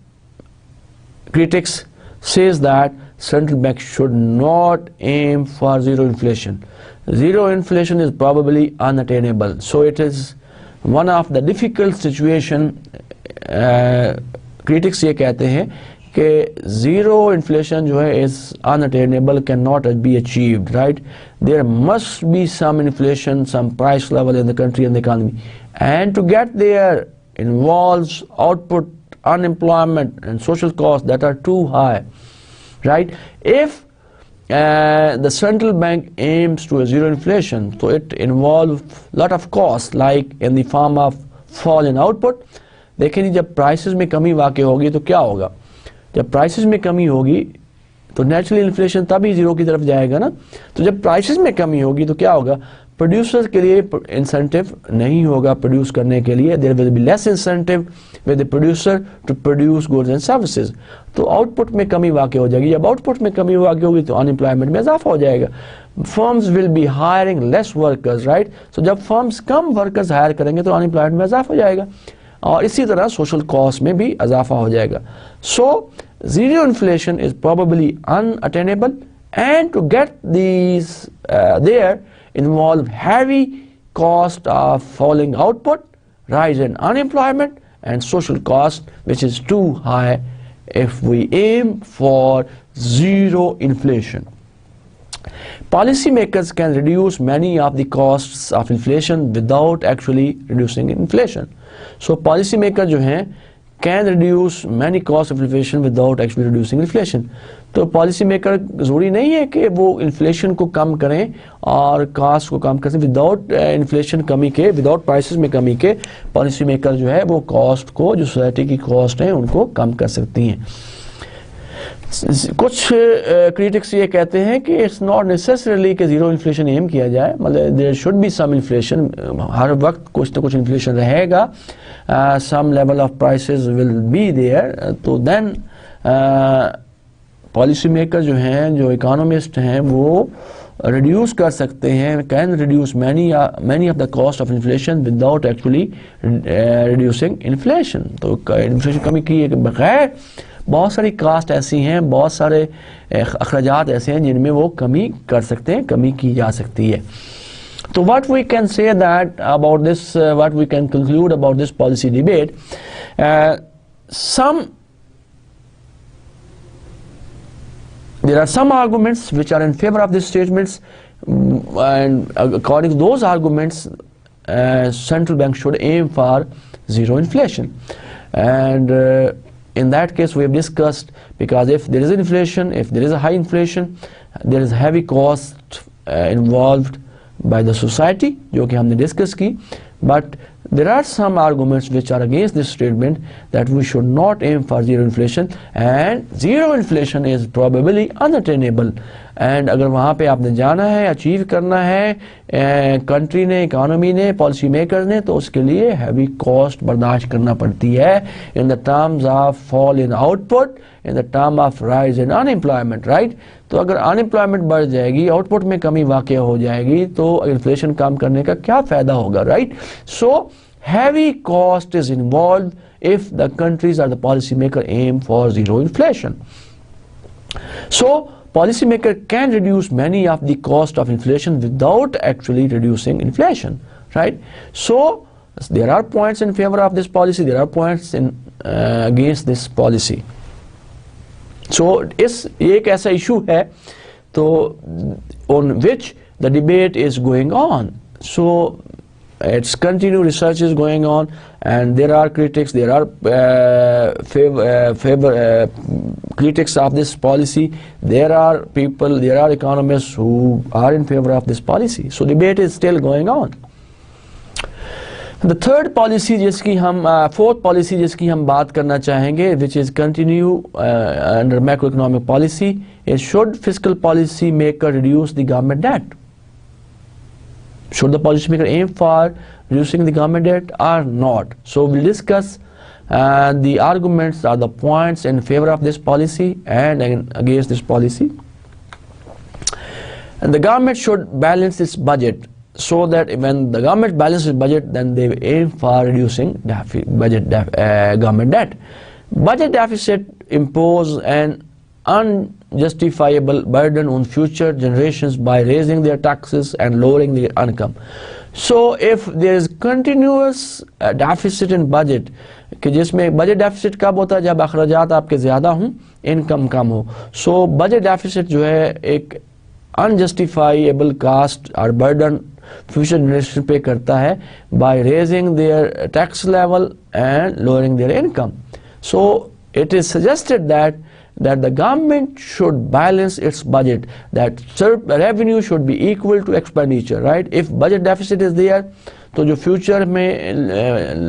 critics says that central bank should not aim for zero inflation. Zero inflation is probably unattainable. So it is one of the difficult situation. Critics ये कहते हैं कि zero inflation जो है is unattainable, cannot be achieved, right? There must be some inflation, some price level in the country and the economy, and to get there involves output, unemployment and social costs that are too high, right? If the central bank aims to a zero inflation, so it involves lot of costs, like in the form of fall in output. देखिए जब prices में कमी वाक़ई होगी तो क्या होगा? जब प्राइसेस में कमी होगी तो नेचुरल इन्फ्लेशन तभी जीरो की तरफ जाएगा ना. तो जब प्राइसेस में कमी होगी तो क्या होगा? प्रोड्यूसर के लिए इंसेंटिव नहीं होगा प्रोड्यूस करने के लिए. There will be less incentive with the producer to produce goods and services. तो आउटपुट में कमी वाक़ई हो जाएगी. जब आउटपुट में कमी वाक़ई होगी तो अनएम्प्लॉयमेंट में इजाफा हो जाएगा. Firms will be hiring less workers, right? So जब फर्म्स कम वर्कर्स हायर करेंगे तो अनएम्प्लॉयमेंट में इजाफा हो जाएगा और इसी तरह सोशल कॉस्ट में भी इजाफा हो जाएगा. सो zero inflation is probably unattainable, and to get these there involve heavy cost of falling output, rise in unemployment and social cost, which is too high if we aim for zero inflation. Policymakers can reduce many of the costs of inflation without actually reducing inflation. So policymakers जो हैं can reduce many costs of inflation without actually reducing inflation. तो policy maker ज़रूरी नहीं है कि वो inflation को कम करें और कास्ट को कम करें. विदाउट इन्फ्लेशन कमी के, विदाउट प्राइसेस में कमी के, पॉलिसी मेकर जो है वो कॉस्ट को, जो सोसाइटी की कॉस्ट है उनको कम कर सकती हैं. कुछ क्रिटिक्स ये कहते हैं कि इट्स नॉट नेसेसरली कि ज़ीरो इन्फ्लेशन एम किया जाए. मतलब there should be some inflation. हर वक्त कुछ ना कुछ इन्फ्लेशन रहेगा. Some level of prices will be there. तो देन पॉलिसी मेकर जो हैं, जो इकोनॉमिस्ट हैं, वो रिड्यूस कर सकते हैं, can reduce many of the cost of inflation without actually reducing inflation. तो इन्फ्लेशन कमी किए के बगैर बहुत सारी कास्ट ऐसी हैं, बहुत सारे अखराजात ऐसे हैं जिनमें वो कमी कर सकते हैं, कमी की जा सकती है. So what we can say that about this, what we can conclude about this policy debate, there are some arguments which are in favor of these statements, and according to those arguments, central bank should aim for zero inflation. And in that case we have discussed, because if there is inflation, if there is a high inflation, there is heavy cost involved by the society, जो कि हमने discuss की. But there are some arguments which are against this statement, that we should not aim for zero inflation, and zero inflation is probably unattainable. And अगर वहाँ पे आपने जाना है, अचीव करना है कंट्री ने, इकोनॉमी ने, पॉलिसी मेकर्स ने, तो उसके लिए हैवी कॉस्ट बर्दाश्त करना पड़ती है, in the terms of fall in output, in the term of rise in unemployment, right? तो अगर अनएम्प्लॉयमेंट बढ़ जाएगी, आउटपुट में कमी वाक़ई हो जाएगी, तो इन्फ्लेशन कम करने का क्या फ़ायदा होगा, right? So heavy cost is involved if the countries or the policymaker aim for zero inflation. So policymaker can reduce many of the cost of inflation without actually reducing inflation, right? So there are points in favor of this policy, there are points in against this policy. So ये एक ऐसा issue है तो on which the debate is going on. So its continued research is going on, and there are critics, there are critics of this policy, there are people, there are economists who are in favor of this policy. So debate is still going on. The third policy जिसकी हम fourth policy जिसकी हम बात करना चाहेंगे, which is continue under macroeconomic policy, is should fiscal policy maker reduce the government debt? Should the policymaker aim for reducing the government debt or not? So we'll discuss the arguments or the points in favor of this policy and against this policy. And the government should balance its budget so that when the government balances budget, then they aim for reducing government debt. Budget deficit impose an unjustifiable burden on future generations by raising their taxes and lowering their income. So if there is continuous deficit in budget, कि जिसमें budget deficit कब होता है, जब अखराजात आपके ज़्यादा हों, income कम हो. सो बजट डेफिसिट जो है एक अनजस्टिफाइबल कास्ट और बर्डन फ्यूचर जनरेशन पे करता है by raising their tax level and lowering there income. So it is suggested that the government should balance its budget, that revenue should be equal to expenditure, right? If budget deficit is there, तो जो future में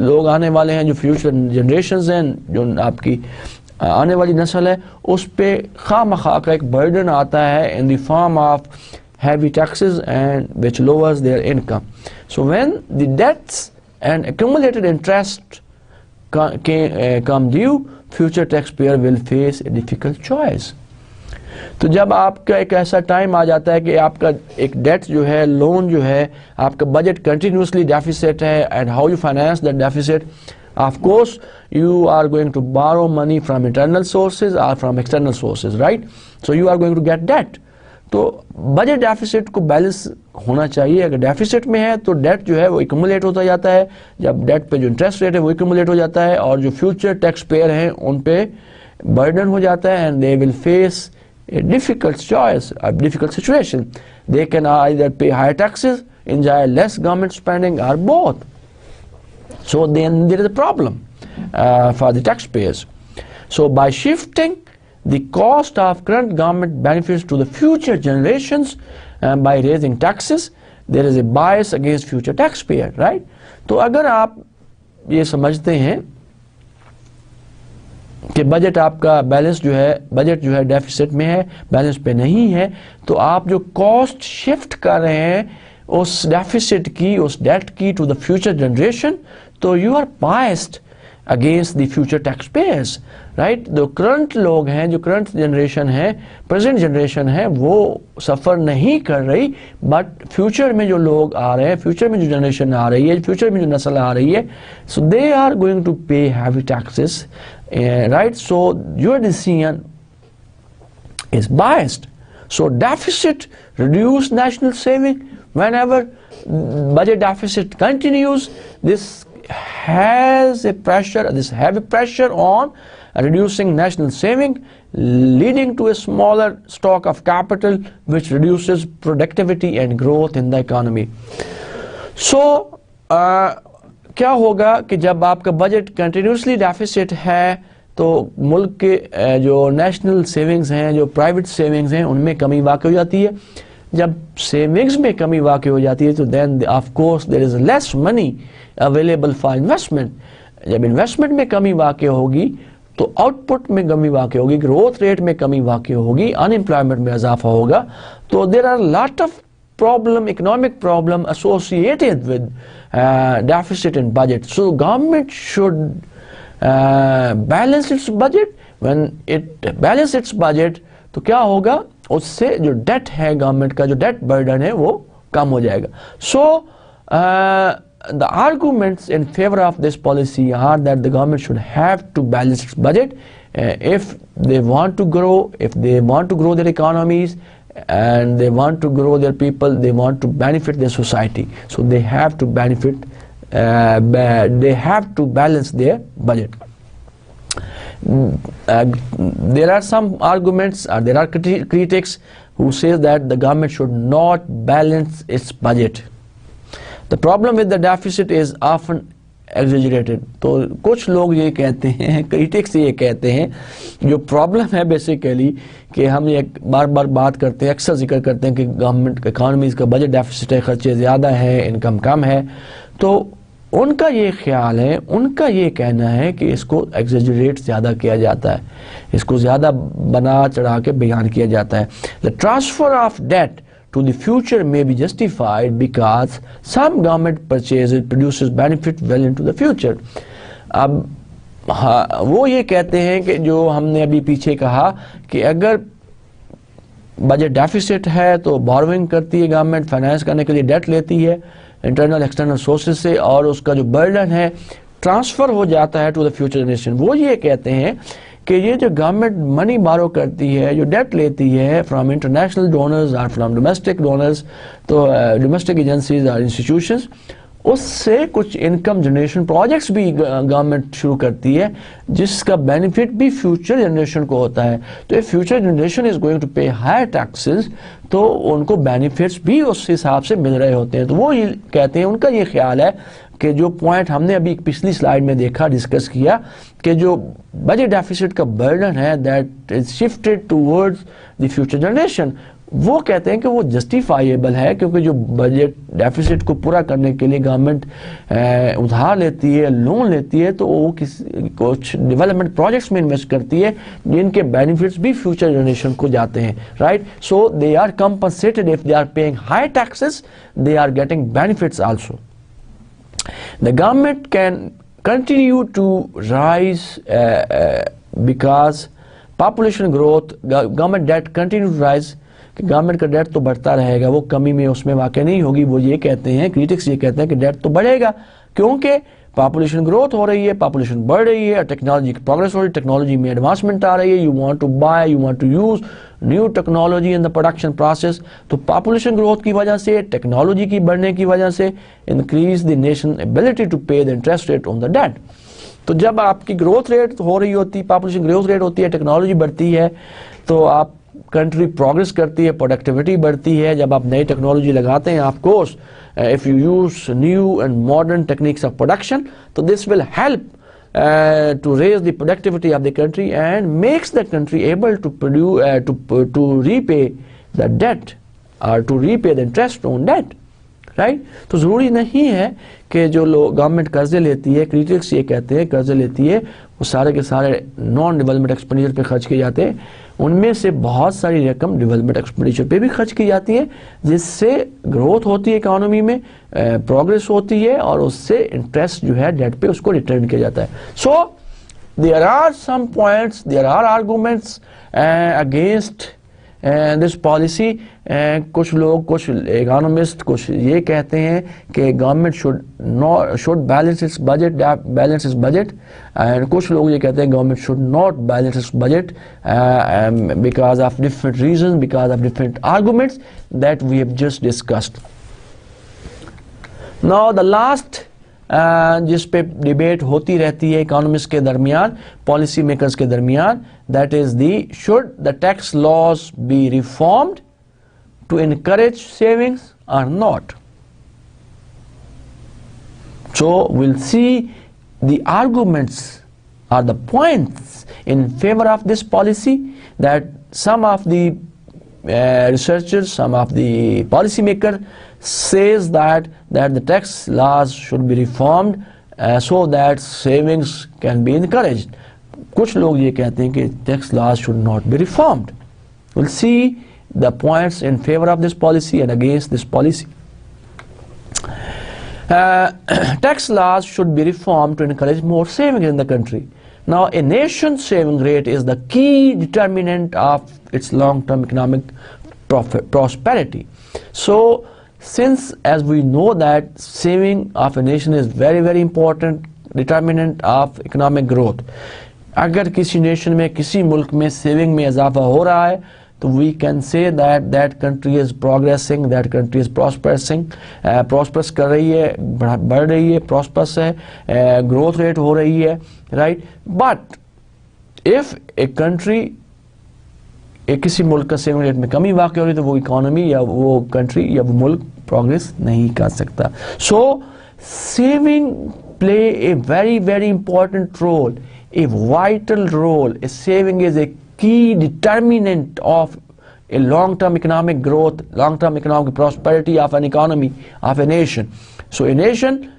लोग आने वाले हैं, जो future generations हैं, जो आपकी आने वाली नस्ल है, उस पे खामखा का एक बर्डन आता है in the form of heavy taxes and which lowers their income. So when the debts and accumulated interest come due, future taxpayer will face a difficult choice. तो जब आपका एक ऐसा टाइम आ जाता है कि आपका एक डेट जो है, लोन जो है, आपका बजट कंटिन्यूसली डेफिसिट है, and how you finance that deficit, of course you are going to borrow money from internal sources or from external sources, right? So you are going to get debt. तो budget deficit को balance होना चाहिए. अगर deficit में है तो date जो है वो एक्यूमुलेट होता जाता है, जब डेट पे जो इंटरेस्ट रेट है वो एक्यूमुलेट हो जाता है, और जो फ्यूचर टैक्स पेयर हैं उन पे बर्डन हो जाता है, and they will face a difficult choice, a difficult situation. They can either pay higher taxes, enjoy less government spending, or both. So then there is a problem for the taxpayers. So by shifting the cost of current government benefits to the future generations and by raising taxes, there is a bias against future taxpayer, right? तो अगर आप ये समझते हैं कि budget आपका balance जो है, बजट जो है डेफिसिट में है, बैलेंस पे नहीं है, तो आप जो कॉस्ट शिफ्ट कर रहे हैं उस डेफिसिट की, उस डेट की टू द फ्यूचर जनरेशन, तो you are biased against the future taxpayers, right? जो करंट लोग हैं, जो करंट जनरेशन है, प्रेजेंट जनरेशन है, वो सफ़र नहीं कर रही, बट फ्यूचर में जो लोग आ रहे हैं, फ्यूचर में जो जनरेशन आ रही है, फ्यूचर में जो नस्ल आ रही है, सो दे आर गोइंग टू पे heavy taxes, right? So your decision is biased. So deficit reduce national saving. Whenever budget deficit continues, this has a pressure, this heavy pressure on reducing national saving, leading to a smaller stock of capital, which reduces productivity and growth in the economy. So क्या होगा कि जब आपका budget continuously deficit है तो मुल्क के जो नेशनल सेविंग्स हैं, जो प्राइवेट सेविंग्स हैं, उनमें कमी वाक़ हो जाती है. जब सेविंग्स में कमी वाक़ हो जाती है तो then of course there is less money available for investment. जब इन्वेस्टमेंट में कमी वाक़ होगी तो आउटपुट में कमी वाक़ होगी, ग्रोथ रेट में कमी वाक़ होगी, अनएम्प्लॉयमेंट में इजाफा होगा. तो there are lot of problem, economic problem associated with deficit in budget. So government should balance its budget. When it balance its budget, तो क्या होगा, उससे जो debt है गवर्नमेंट का, जो debt burden है वो कम हो जाएगा. So the arguments in favor of this policy are that the government should have to balance its budget if they want to grow, if they want to grow their economies, and they want to grow their people, they want to benefit their society, so they have to benefit, they have to balance their budget. There are some arguments, or there are critics who says that the government should not balance its budget. The problem with the deficit is often exaggerated. तो कुछ लोग ये कहते हैं, critics ये कहते हैं, जो प्रॉब्लम है बेसिकली कि हम ये बार बार बात करते हैं, अक्सर जिक्र करते हैं कि गवर्नमेंट इकॉनमीज़ का बजट डेफिसिट है, खर्चे ज़्यादा है, इनकम कम है. तो उनका ये ख्याल है, उनका ये कहना है कि इसको एक्सेजरेट ज़्यादा किया जाता है, इसको ज़्यादा बना चढ़ा के बयान किया जाता है. The transfer of debt to the future may be justified because some government purchases produces benefit well into the future. अब वो ये कहते हैं कि जो हमने अभी पीछे कहा कि अगर बजट डेफिसिट है तो बोरोइंग करती है गवर्नमेंट, फाइनेंस करने के लिए डेट लेती है इंटरनल एक्सटर्नल सोर्सेज से, और उसका जो बर्डन है ट्रांसफ़र हो जाता है टू द फ्यूचर जनरेशन। वो ये कहते हैं कि ये जो गवर्नमेंट मनी बारो करती है, जो डेट लेती है फ्रॉम इंटरनेशनल डोनर्स और फ्रॉम डोमेस्टिक डोनर्स, तो डोमेस्टिक एजेंसीज और इंस्टीट्यूशंस, उससे कुछ इनकम जनरेशन प्रोजेक्ट्स भी गवर्नमेंट शुरू करती है जिसका बेनिफिट भी फ्यूचर जनरेशन को होता है। तो if future generation is going to pay higher taxes तो उनको बेनिफिट्स भी उस हिसाब से मिल रहे होते हैं। तो वो ये कहते हैं, उनका ये ख्याल है कि जो पॉइंट हमने अभी पिछली स्लाइड में देखा, डिस्कस किया, कि जो बजट डेफिसिट का बर्डन है that is shifted towards the future generation, वो कहते हैं कि वो जस्टिफाइएबल है, क्योंकि जो बजट डेफिसिट को पूरा करने के लिए गवर्नमेंट उधार लेती है, लोन लेती है, तो वो कुछ डेवलपमेंट प्रोजेक्ट्स में इन्वेस्ट करती है जिनके बेनिफिट्स भी फ्यूचर जनरेशन को जाते हैं, right. So they are compensated if they are paying high taxes, they are getting benefits also. The government can continue to rise because population growth, government debt continue to rise, कि government का date तो बढ़ता रहेगा, वो कमी में उसमें वाक़ई नहीं होगी। वो ये कहते हैं, क्रिटिक्स ये कहते हैं कि डेट तो बढ़ेगा क्योंकि पॉपुलेशन ग्रोथ हो रही है, पॉपुलेशन बढ़ रही है, टेक्नोलॉजी की प्रोग्रेस हो रही है, टेक्नोलॉजी में एडवांसमेंट आ रही है, you want to buy, you want to use new technology in the production process. तो पॉपुलेशन ग्रोथ की वजह से, टेक्नोलॉजी की बढ़ने की वजह से increase the nation ability to pay the interest rate on the debt. तो जब आपकी ग्रोथ रेट हो रही होती है, पॉपुलेशन ग्रोथ रेट होती है, टेक्नोलॉजी बढ़ती है, तो आप कंट्री प्रोग्रेस करती है, प्रोडक्टिविटी बढ़ती है। जब आप नई टेक्नोलॉजी लगाते हैं, of course if you use new and modern techniques of production, तो this will help to raise the productivity of the country and makes the country able to produce to repay the debt or to repay the interest on debt, right? तो ज़रूरी नहीं है कि जो लोग government कर्जे लेती है, क्रिटिक्स ये कहते हैं कर्जे लेती है, वो सारे के सारे नॉन डेवलपमेंट एक्सपेंडिचर पे खर्च किए जाते हैं। उनमें से बहुत सारी रकम डेवलपमेंट एक्सपेंडिचर पे भी खर्च की जाती है, जिससे ग्रोथ होती है इकोनॉमी में, प्रोग्रेस होती है, और उससे इंटरेस्ट जो है डेट पे उसको रिटर्न किया जाता है। So there are some points, there are arguments against this policy. कुछ लोग, कुछ इकोनॉमिस्ट, कुछ ये कहते हैं कि government should balance its budget, and कुछ लोग ये कहते हैं government should not balance its budget because of different reason, because of different arguments that we have just discussed. Now the last जिस पे डिबेट होती रहती है इकोनॉमिस्ट के दरमियान, पॉलिसी मेकर्स के दरमियान, that is the should the tax laws be reformed to encourage savings और not. So will see the arguments or the points in favor of this policy, that some of the researchers, some of the policymakers says that the tax laws should be reformed so that savings can be encouraged. कुछ लोग ये कहते हैं कि tax laws should not be reformed. We'll see the points in favor of this policy and against this policy. Tax laws should be reformed to encourage more savings in the country. Now, a nation's saving rate is the key determinant of its long-term economic prosperity. So, since as we know that saving of a nation is very, very important determinant of economic growth. अगर किसी nation में, किसी मुल्क में saving में इजाफा हो रहा है, तो we can say that that country is progressing, that country is prospering, prosperous कर रही है, बढ़ रही है, prosperous है, growth rate हो रही है, right? But if a country, किसी मुल्क का सेविंग रेट में कमी वाक़ हो रही है, तो वो इकोनॉमी या वो कंट्री या वो मुल्क प्रोग्रेस नहीं कर सकता। So saving play a very, very important role, a vital role. A saving is a key determinant of a long-term economic growth, long-term economic prosperity of an economy, of a nation. So a nation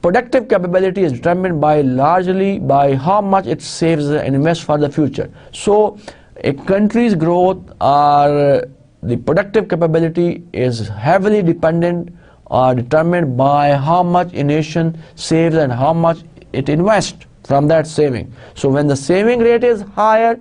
productive capability is determined largely by how much it saves and invests for the future. So a country's growth or the productive capability is heavily dependent or determined by how much a nation saves and how much it invests from that saving. So when the saving rate is higher,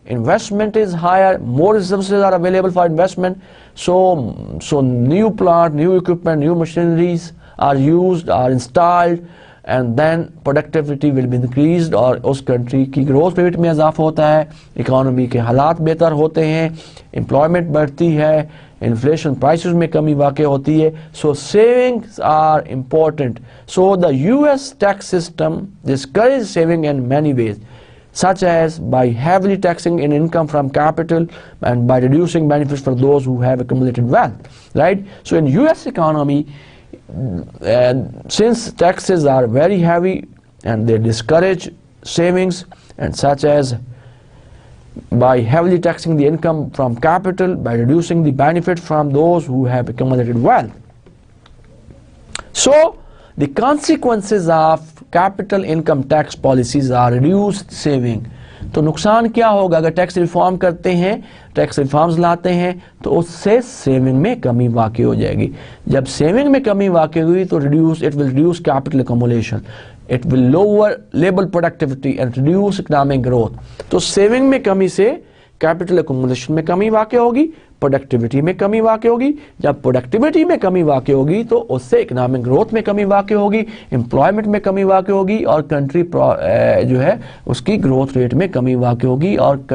investment is higher, more resources are available for investment, so new plant, new equipment, new machineries are used, are installed, and then productivity will be increased, और उस country की growth rate में इजाफा होता है, economy के हालात बेहतर होते हैं, employment बढ़ती है, inflation prices में कमी वाक़ होती है. So savings are important. So the US tax system discourages saving in many ways, such as by heavily taxing in income from capital and by reducing benefits for those who have accumulated wealth, right? So in US economy, since taxes are very heavy and they discourage savings, and such as by heavily taxing the income from capital, by reducing the benefit from those who have accumulated wealth. So the consequences of capital income tax policies are reduced saving. तो नुकसान क्या होगा अगर tax reform करते हैं, tax reforms लाते हैं, तो उससे सेविंग में कमी वाक़ई हो जाएगी. जब सेविंग में कमी वाक़ई हुई तो it will reduce capital accumulation, it will lower labour productivity and reduce economic growth. तो सेविंग में कमी से कैपिटल अकोमोलेशन में कमी वाक़ई होगी, प्रोडक्टिविटी में कमी वाक़ई होगी. जब प्रोडक्टिविटी में कमी वाक़ई होगी तो उससे इकोनॉमिक ग्रोथ में कमी वाक़ई होगी, एम्प्लॉयमेंट में कमी वाक़ई होगी, और कंट्री जो है उसकी ग्रोथ रेट में कमी वाक़ई होगी, और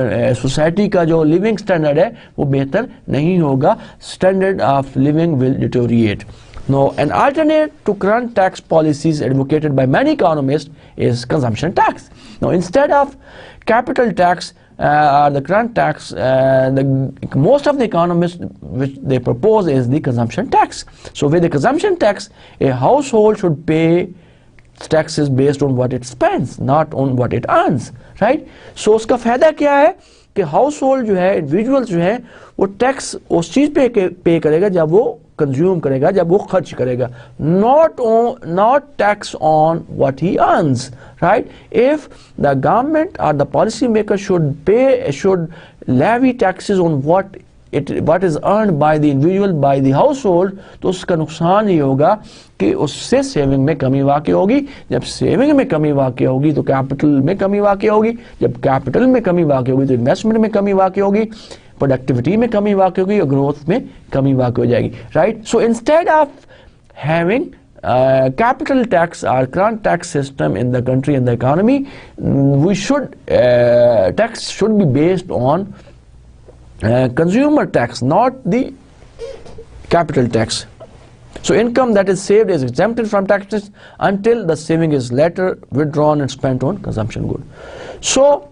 सोसाइटी का जो लिविंग स्टैंडर्ड है वो बेहतर नहीं होगा. Standard of living will deteriorate. Now, an alternate to current tax policies advocated by many economists is consumption tax. Now, instead of capital tax, the current tax, most of the economists which they propose is the consumption tax. So with the consumption tax, a household should pay taxes based on what it spends, not on what it earns, right? So उसका फायदा क्या है कि household जो है, individual जो है, वो टैक्स उस चीज़ पे करेगा जब वो कंज्यूम करेगा, जब वो खर्च करेगा, not tax on what he earns, right? If the government or the policymaker should levy taxes on what is earned by the individual, by the household, तो उसका नुकसान ये होगा कि उससे सेविंग में कमी वाक़ई होगी. जब सेविंग में कमी वाक़ई होगी तो कैपिटल में कमी वाक़ई होगी, जब कैपिटल में कमी वाक़ई होगी तो इन्वेस्टमेंट में कमी वाक़ई होगी, प्रोडक्टिविटी में कमी वाक़ई होगी, और ग्रोथ में कमी वाक़ई हो जाएगी, right? So instead of having capital tax or current tax system in the country and the economy, tax should be based on consumer tax, not the capital tax. So income that is saved is exempted from taxes until the saving is later withdrawn and spent on consumption good. So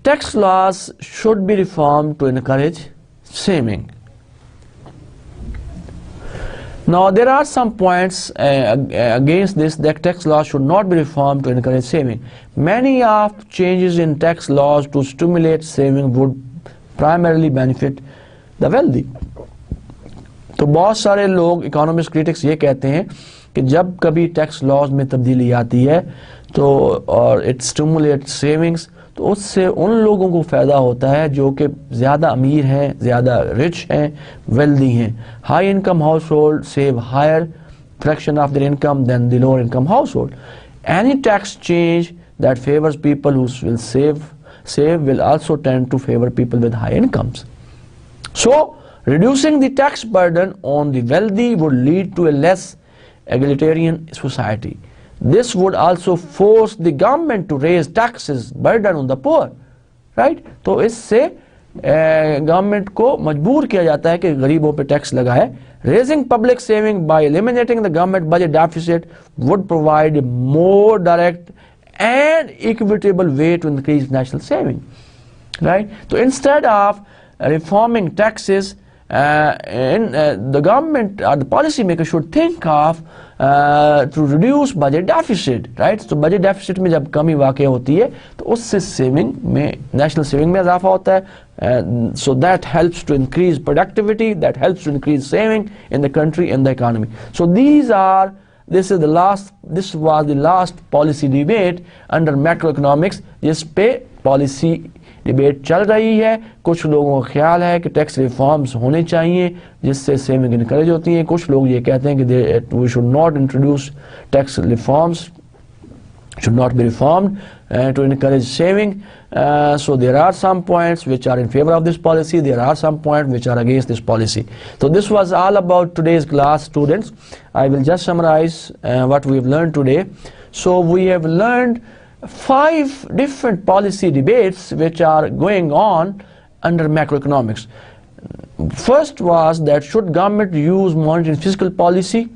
tax laws should be reformed to encourage saving. Now there are some points against this, that tax laws should not be reformed to encourage saving. Many of changes in tax laws to stimulate saving would primarily benefit the wealthy. तो बहुत सारे लोग, economist critics ये कहते हैं कि जब कभी टैक्स लॉज में तब्दीली आती है तो और इट स्टिमुलेट सेविंग्स, तो उससे उन लोगों को फ़ायदा होता है जो कि ज़्यादा अमीर हैं, ज़्यादा रिच हैं, वेल्दी हैं. High income household save higher fraction of their income than the lower income household. Any tax change that favours people who will save will also tend to favor people with high incomes. So reducing the tax burden on the wealthy would lead to a less egalitarian society. This would also force the government to raise taxes burden on the poor, right? तो इससे government को मजबूर किया जाता है कि गरीबों पे टैक्स लगाए. Raising public saving by eliminating the government budget deficit would provide a more direct and equitable way to increase national saving, right? So instead of reforming taxes, the government or the policymaker should think of to reduce budget deficit, right? So budget deficit में जब कमी वाक़ई होती है तो उससे saving में, national saving में इजाफा होता है. So that helps to increase productivity, that helps to increase saving in the country and the economy. So this was the last policy debate under macroeconomics, जिस पे पॉलिसी डिबेट चल रही है. कुछ लोगों का ख्याल है कि टैक्स रिफॉर्म्स होने चाहिए जिससे सेविंग इनकरेज होती है. कुछ लोग ये कहते हैं कि we should not introduce tax reforms should not be reformed to encourage saving. So there are some points which are in favor of this policy, there are some points which are against this policy. So this was all about today's class, students. I will just summarize what we have learned today. So we have learned 5 different policy debates which are going on under macroeconomics. First was that should government use monetary and fiscal policy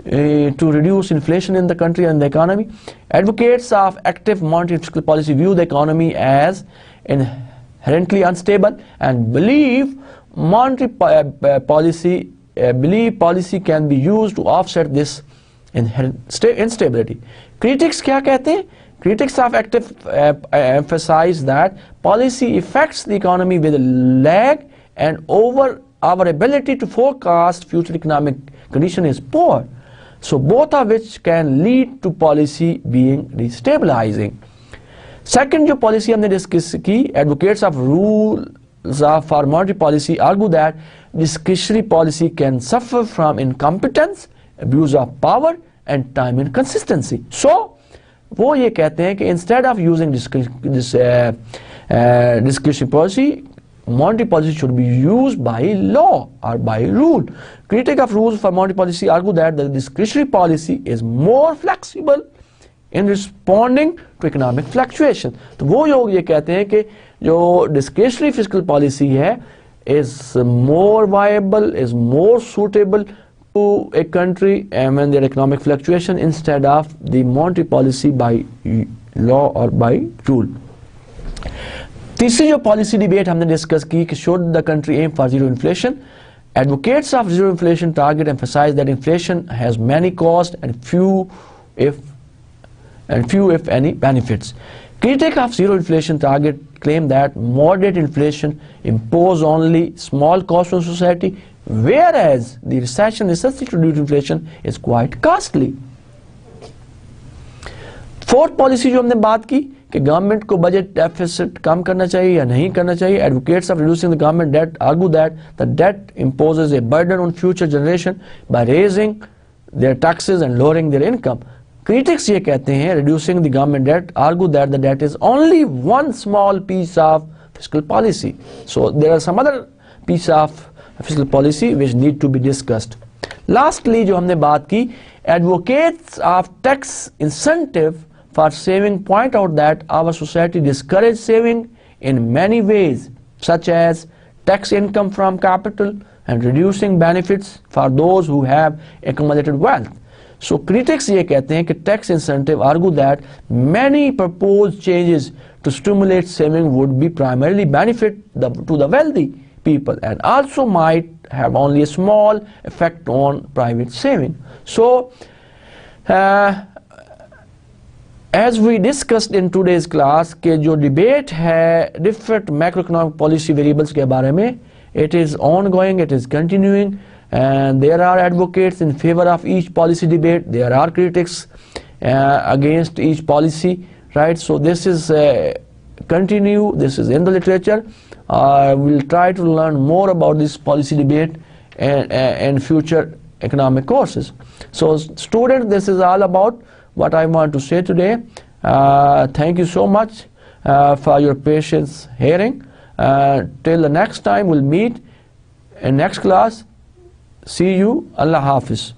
to reduce inflation in the country and the economy. Advocates of active monetary and fiscal policy view the economy as inherently unstable and believe monetary policy can be used to offset this inherent instability. Critics क्या कहते हैं? Critics of active emphasize that policy affects the economy with a lag and over our ability to forecast future economic condition is poor. So both of which can lead to policy being destabilizing. Second जो policy हमने discuss की, advocates of rules for monetary policy argue that discretionary policy can suffer from incompetence, abuse of power and time inconsistency. So वो ये कहते हैं कि instead of using discretionary policy, monetary policy should be used by law or by rule. Critics of rules for monetary policy argue that the discretionary policy is more flexible in responding to economic fluctuation. तो वो लोग ये कहते हैं कि जो discretionary fiscal policy है is more viable, is more suitable to a country and when there are economic fluctuation instead of the monetary policy by law or by rule. तीसरी जो पॉलिसी डिबेट हमने डिस्कस की कि should the country aim for zero inflation. Advocates of zero inflation target emphasise that inflation has many cost and few if any benefits. Critics of zero inflation target claim that moderate inflation impose only small costs on society, whereas the recession necessary to reduce inflation is quite costly. Fourth policy जो हमने बात की कि government को budget deficit कम करना चाहिए या नहीं करना चाहिए. Advocates of reducing the government debt argue that the debt imposes a burden on future generation by raising their taxes and lowering their income. Critics ये कहते हैं reducing the government debt argue that the debt is only one small piece of fiscal policy. So there are some other piece of fiscal policy which need to be discussed. Lastly जो हमने बात की, advocates of tax incentive for saving point out that our society discourages saving in many ways, such as tax income from capital and reducing benefits for those who have accumulated wealth. So critics ये कहते हैं कि tax incentive argue that many proposed changes to stimulate saving would be primarily benefit to the wealthy people and also might have only a small effect on private saving. So as we discussed in today's class कि जो debate है different macroeconomic policy variables के बारे में, it is ongoing, it is continuing, and there are advocates in favor of each policy debate, there are critics against each policy, right? So this is continue, this is in the literature. We'll try to learn more about this policy debate and future economic courses. So students, this is all about what I want to say today. Thank you so much for your patience hearing. Till the next time we'll meet in next class. See you. Allah Hafiz.